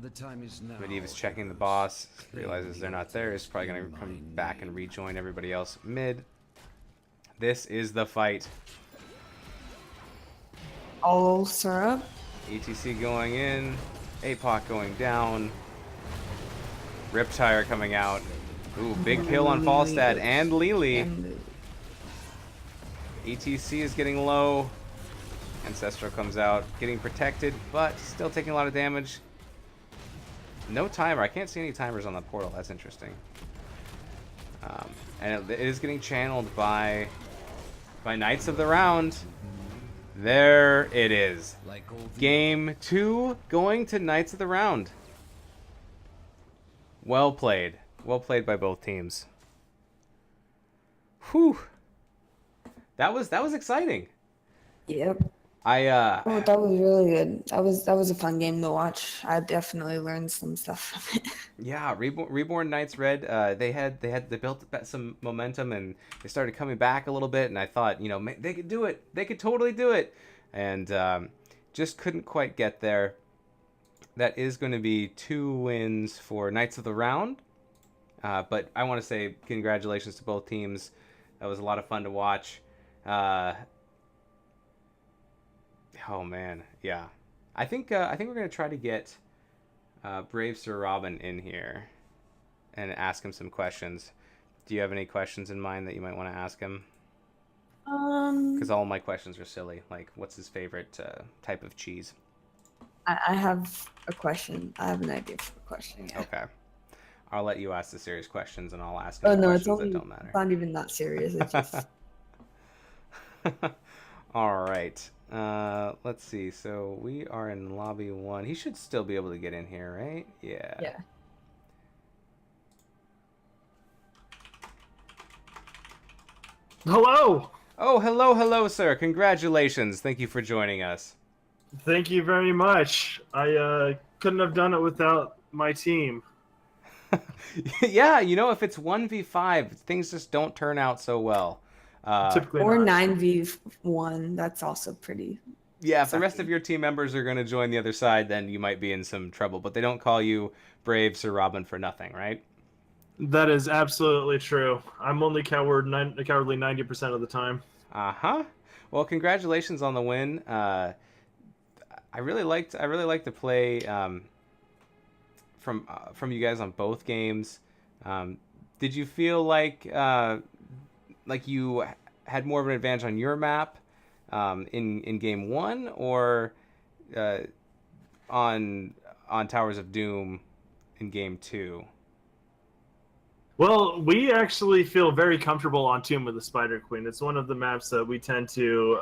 The time is now. Medivh is checking the boss, realizes they're not there, is probably going to come back and rejoin everybody else mid. This is the fight. All syrup. ETC going in, APOC going down, Riptire coming out. Ooh, big kill on Falstad and Lily. ETC is getting low. Ancestral comes out, getting protected, but still taking a lot of damage. No timer. I can't see any timers on the portal. That's interesting. And it is getting channeled by Knights of the Round. There it is. Game 2 going to Knights of the Round. Well played. Well played by both teams. Whew. That was exciting. Yep. That was really good. That was a fun game to watch. I definitely learned some stuff from it. Yeah, Reborn Knights Red. They built some momentum and they started coming back a little bit. And I thought, you know, they could do it. They could totally do it. And just couldn't quite get there. That is going to be 2 wins for Knights of the Round. But I want to say congratulations to both teams. That was a lot of fun to watch. Oh man, yeah. I think we're gonna try to get Brave Sir Robin in here and ask him some questions. Do you have any questions in mind that you might want to ask him? Because all my questions are silly. Like, what's his favorite type of cheese? I have a question. I have an idea for a question. Yeah. Okay. I'll let you ask the serious questions, and I'll ask Oh him no, questions that don't matter. It's not even that serious. It's just. All right. Let's see. So we are in lobby 1. He should still be able to get in here, right? Yeah. Yeah. Hello. Oh, hello, sir. Congratulations. Thank you for joining us. Thank you very much. I couldn't have done it without my team. Yeah, you know, if it's 1v5, things just don't turn out so well. Typically Or not. 9v1. That's also pretty Yeah, if the rest of your team members are going to join the other side, then you might be in some trouble. But they don't call you Brave Sir Robin for nothing, right? That is absolutely true. I'm only cowardly 90% of the time. Uh-huh. Well, congratulations on the win. I really liked the play from you guys on both games. Um, did you feel like you had more of an advantage on your map in game one, or uh, on Towers of Doom in game two? Well, we actually feel very comfortable on Tomb of the Spider Queen. It's one of the maps that we tend to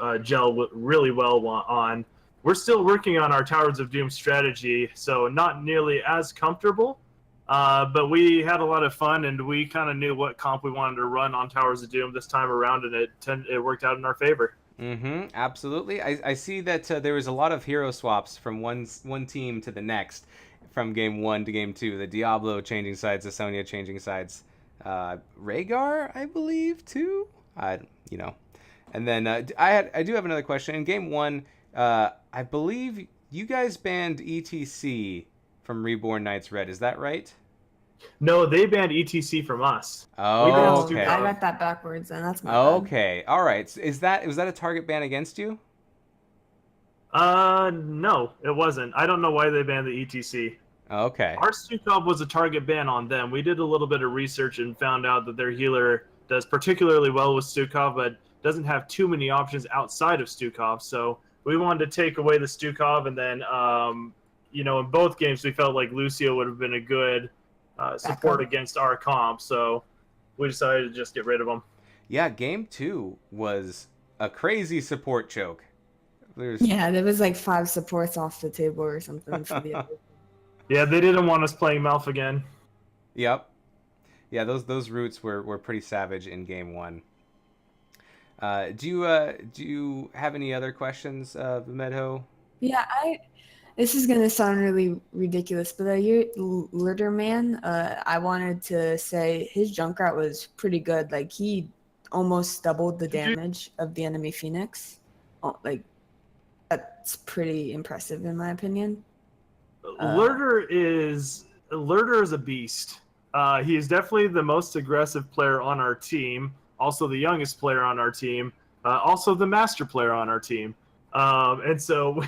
really well on. We're still working on our Towers of Doom strategy, so not nearly as comfortable. But we had a lot of fun, and we kind of knew what comp we wanted to run on Towers of Doom this time around, and it worked out in our favor. Mm-hmm. Absolutely. I see that there was a lot of hero swaps from one team to the next, from game one to game two. The Diablo changing sides, the Sonya changing sides, Rhaegar, I believe, too. You know, and then I do have another question. In game one, I believe you guys banned ETC from Reborn Knights Red. Is that right? No, they banned ETC from us. We banned Oh, Oh, okay. I Stukov. got that backwards, and that's my bad. Okay. All right. So was that a target ban against you? No, it wasn't. I don't know why they banned the ETC. Okay. Our Stukov was a target ban on them. We did a little bit of research and found out that their healer does particularly well with Stukov, but doesn't have too many options outside of Stukov. So we wanted to take away the Stukov, and then, in both games we felt like Lucio would have been a good support Backup. against our comp. So we decided to just get rid of them. Yeah, game two was a crazy support choke. There's Yeah, there was like 5 supports off the table or something for the other. Yeah, they didn't want us playing Malf again. Yep. Yeah, those roots were pretty savage in game one. Do you have any other questions, Medho? Yeah, this is gonna sound really ridiculous, but your Litter Man, I wanted to say his Junkrat was pretty good. Like he almost doubled the damage of the enemy Phoenix. Oh, like that's pretty impressive in my opinion. Lurder is a beast. He is definitely the most aggressive player on our team. Also, the youngest player on our team. Also, the master player on our team. And so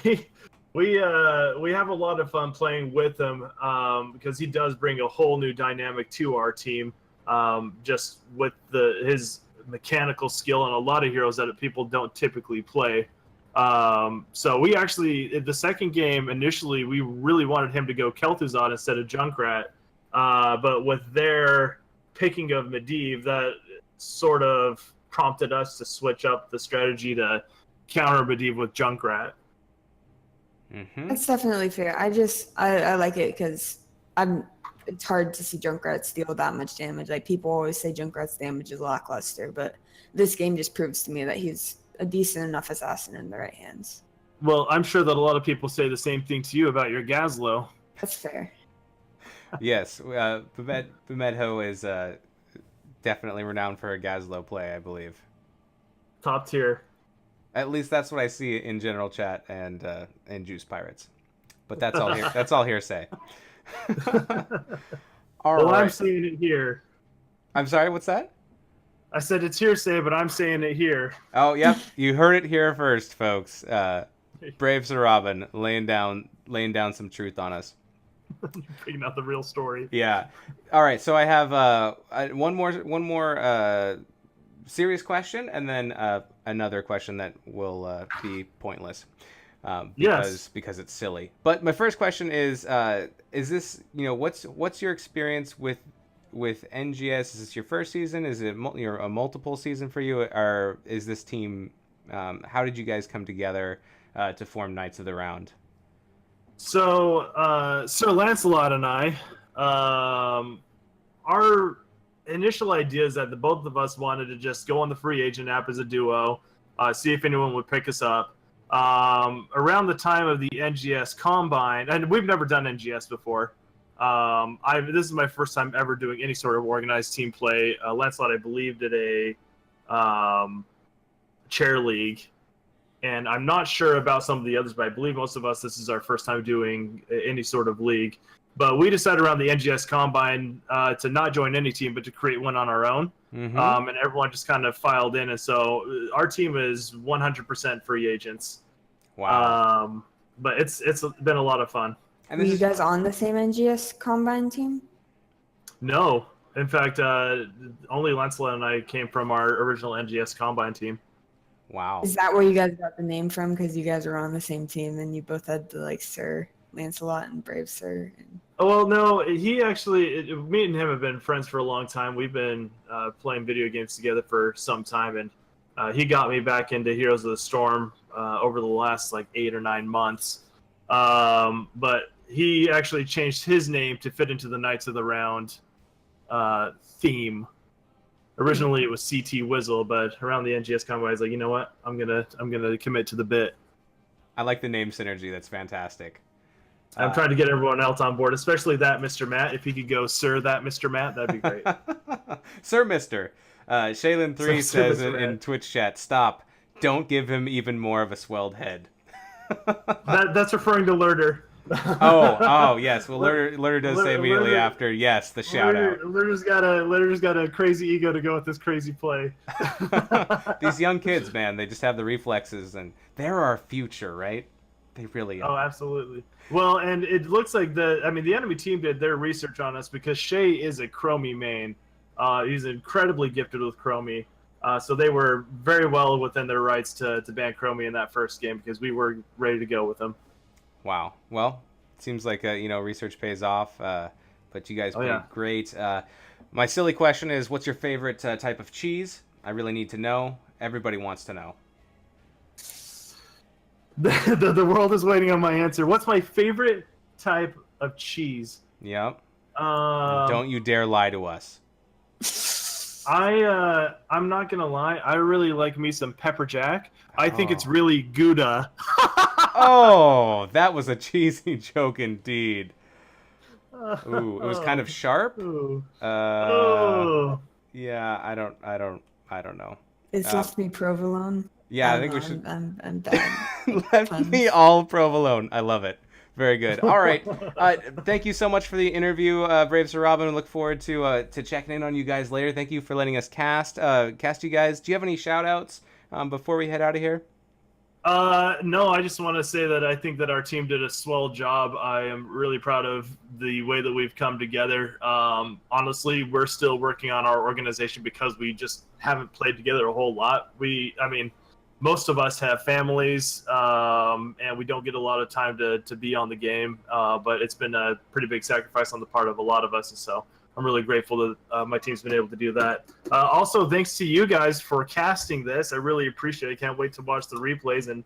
we have a lot of fun playing with him because he does bring a whole new dynamic to our team. Just with his mechanical skill and a lot of heroes that people don't typically play. So we actually, the second game, initially, we really wanted him to go Kel'Thuzad instead of Junkrat. But with their picking of Medivh, that sort of prompted us to switch up the strategy to counter Medivh with Junkrat. Mm-hmm. That's definitely fair. I like it because it's hard to see Junkrat deal that much damage. Like people always say Junkrat's damage is lackluster, but this game just proves to me that he's a decent enough assassin in the right hands. Well, I'm sure that a lot of people say the same thing to you about your Gazlo. That's fair. Yes, Medho is definitely renowned for a Gazlo play, I believe. Top tier. At least that's what I see in general chat and Juice Pirates. But that's all that's all hearsay. All Well, right. I'm saying it here. I'm sorry, what's that? I said it's hearsay, but I'm saying it here. Oh, yep. You heard it here first, folks. Brave Sir Robin laying down some truth on us. Bringing out the real story. Yeah. All right. So I have one more serious question, and then another question that will be pointless. Because it's silly. But my first question is this, what's your experience with NGS? Is this your first season? Is it a multiple season for you? Or is this team, how did you guys come together to form Knights of the Round? So, Sir Lancelot and I, our initial idea is that the both of us wanted to just go on the free agent app as a duo, see if anyone would pick us up. Around the time of the NGS Combine, and we've never done NGS before. This is my first time ever doing any sort of organized team play. Lancelot, I believe, did a chair league. and I'm not sure about some of the others, but I believe most of us, this is our first time doing any sort of league. But we decided around the NGS Combine to not join any team, but to create one on our own. Mm-hmm. And everyone just kind of filed in, and so our team is 100% free agents. Wow. But it's been a lot of fun. And Were this you is guys on the same NGS Combine team? No, in fact, only Lancelot and I came from our original NGS Combine team. wow. Is that where you guys got the name from? Because you guys were on the same team and you both had the like Sir Lancelot and Brave Sir. And... Oh, well, no, he actually, me and him have been friends for a long time. We've been playing video games together for some time, and he got me back into Heroes of the Storm over the last like 8 or 9 months. But he actually changed his name to fit into the Knights of the Round theme. Originally, it was CT Wizzle, but around the NGS Combine, I was like, you know what? I'm gonna commit to the bit. I like the name synergy. That's fantastic. I'm trying to get everyone else on board, especially that Mr. Matt. If he could go, Sir, that Mr. Matt, that'd be great. Sir Mister. Shaylin3 Sir says Mr. in Twitch chat, stop. Don't give him even more of a swelled head. That's referring to Lurder. Oh, yes. Well, Lurder does say immediately Lurder- after, yes, the shout out. Lurder's got a crazy ego to go with this crazy play. These young kids, man, they just have the reflexes, and they're our future, right? They really Oh, are. absolutely. Well, and it looks like the enemy team did their research on us because Shay is a Chromie main. He's incredibly gifted with Chromie. So they were very well within their rights to ban Chromie in that first game because we were ready to go with him. Wow. Well, it seems like research pays off. But you guys played great. My silly question is, what's your favorite type of cheese? I really need to know. Everybody wants to know. The world is waiting on my answer. What's my favorite type of cheese? Yep. Don't you dare lie to us. I'm not gonna lie. I really like me some pepper jack. I think it's really Gouda. Oh, that was a cheesy joke indeed. Ooh, it was kind of sharp. Ooh. Yeah, I don't know. It's left me provolone. Yeah, I think we should. I'm bad. Left me all provolone. I love it. Very good. All right. Thank you so much for the interview, Brave Sir Robin. We look forward to checking in on you guys later. Thank you for letting us cast you guys. Do you have any shout outs before we head out of here? No, I just want to say that I think that our team did a swell job. I am really proud of the way that we've come together. Honestly, we're still working on our organization because we just haven't played together a whole lot. Most of us have families, and we don't get a lot of time to be on the game. But it's been a pretty big sacrifice on the part of a lot of us, and so I'm really grateful that my team's been able to do that. Also, thanks to you guys for casting this. I really appreciate it. I can't wait to watch the replays and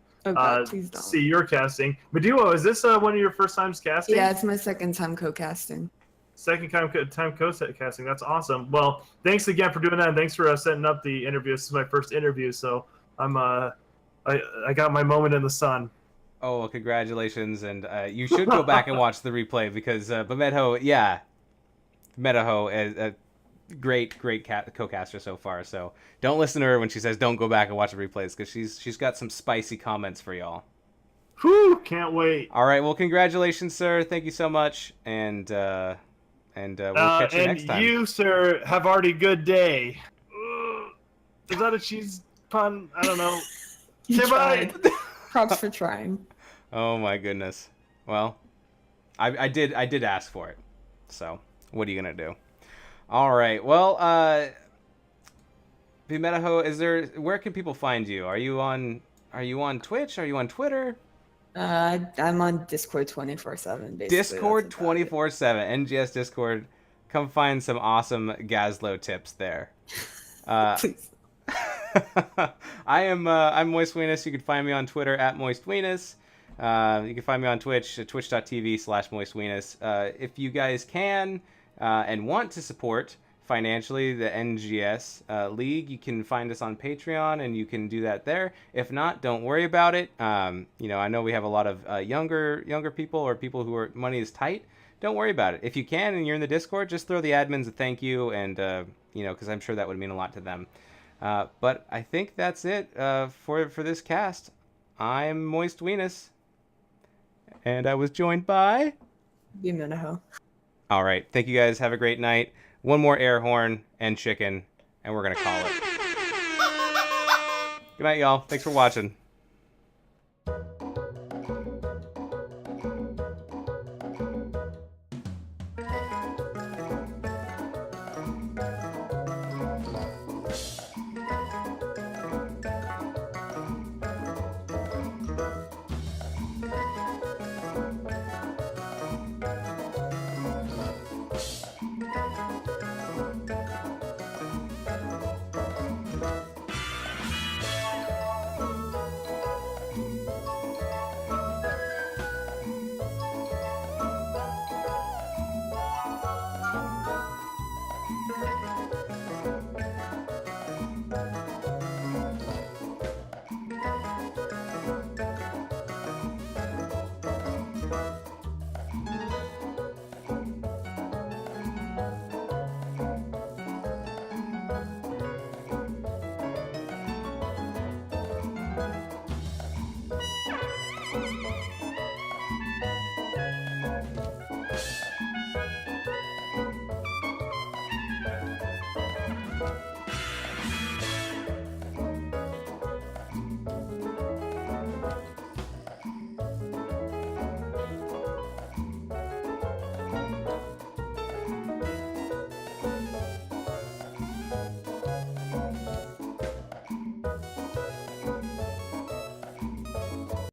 Please don't. see your casting. Meduo, is this one of your first times casting? Yeah, it's my second time co-casting. Second time co-casting. That's awesome. Well, thanks again for doing that, and thanks for setting up the interview. This is my first interview, so I'm I got my moment in the sun. Oh, well, congratulations, and you should go back and watch the replay because Bamedho, yeah, Medaho is a great co-caster so far. So don't listen to her when she says don't go back and watch the replays because she's got some spicy comments for y'all. Whew, can't wait. All right, well, congratulations, sir. Thank you so much, and we'll catch you next time. And you, sir, have already good day. Is that a cheese pun? I don't know. You Say bye. tried. Props for trying. Oh my goodness. Well, I did ask for it. So what are you gonna do? All right. Well, Bimetaho, where can people find you? Are you on Twitch? Are you on Twitter? I'm on Discord 24/7. Basically. Discord 24/7. NGS Discord. Come find some awesome Gazlo tips there. Please. I'm Moist Weenus. You can find me on Twitter at Moist Weenus. You can find me on Twitch at twitch.tv/Moist Weenus. If you guys can and want to support financially the NGS League, you can find us on Patreon, and you can do that there. If not, don't worry about it. I know we have a lot of younger people or people who are money is tight. Don't worry about it. If you can and you're in the Discord, just throw the admins a thank you, and because I'm sure that would mean a lot to them. But I think that's it for this cast. I'm Moist Weenus. And I was joined by... Be Minaho. All right. Thank you guys. Have a great night. One more air horn and chicken, and we're going to call it. Good night, y'all. Thanks for watching.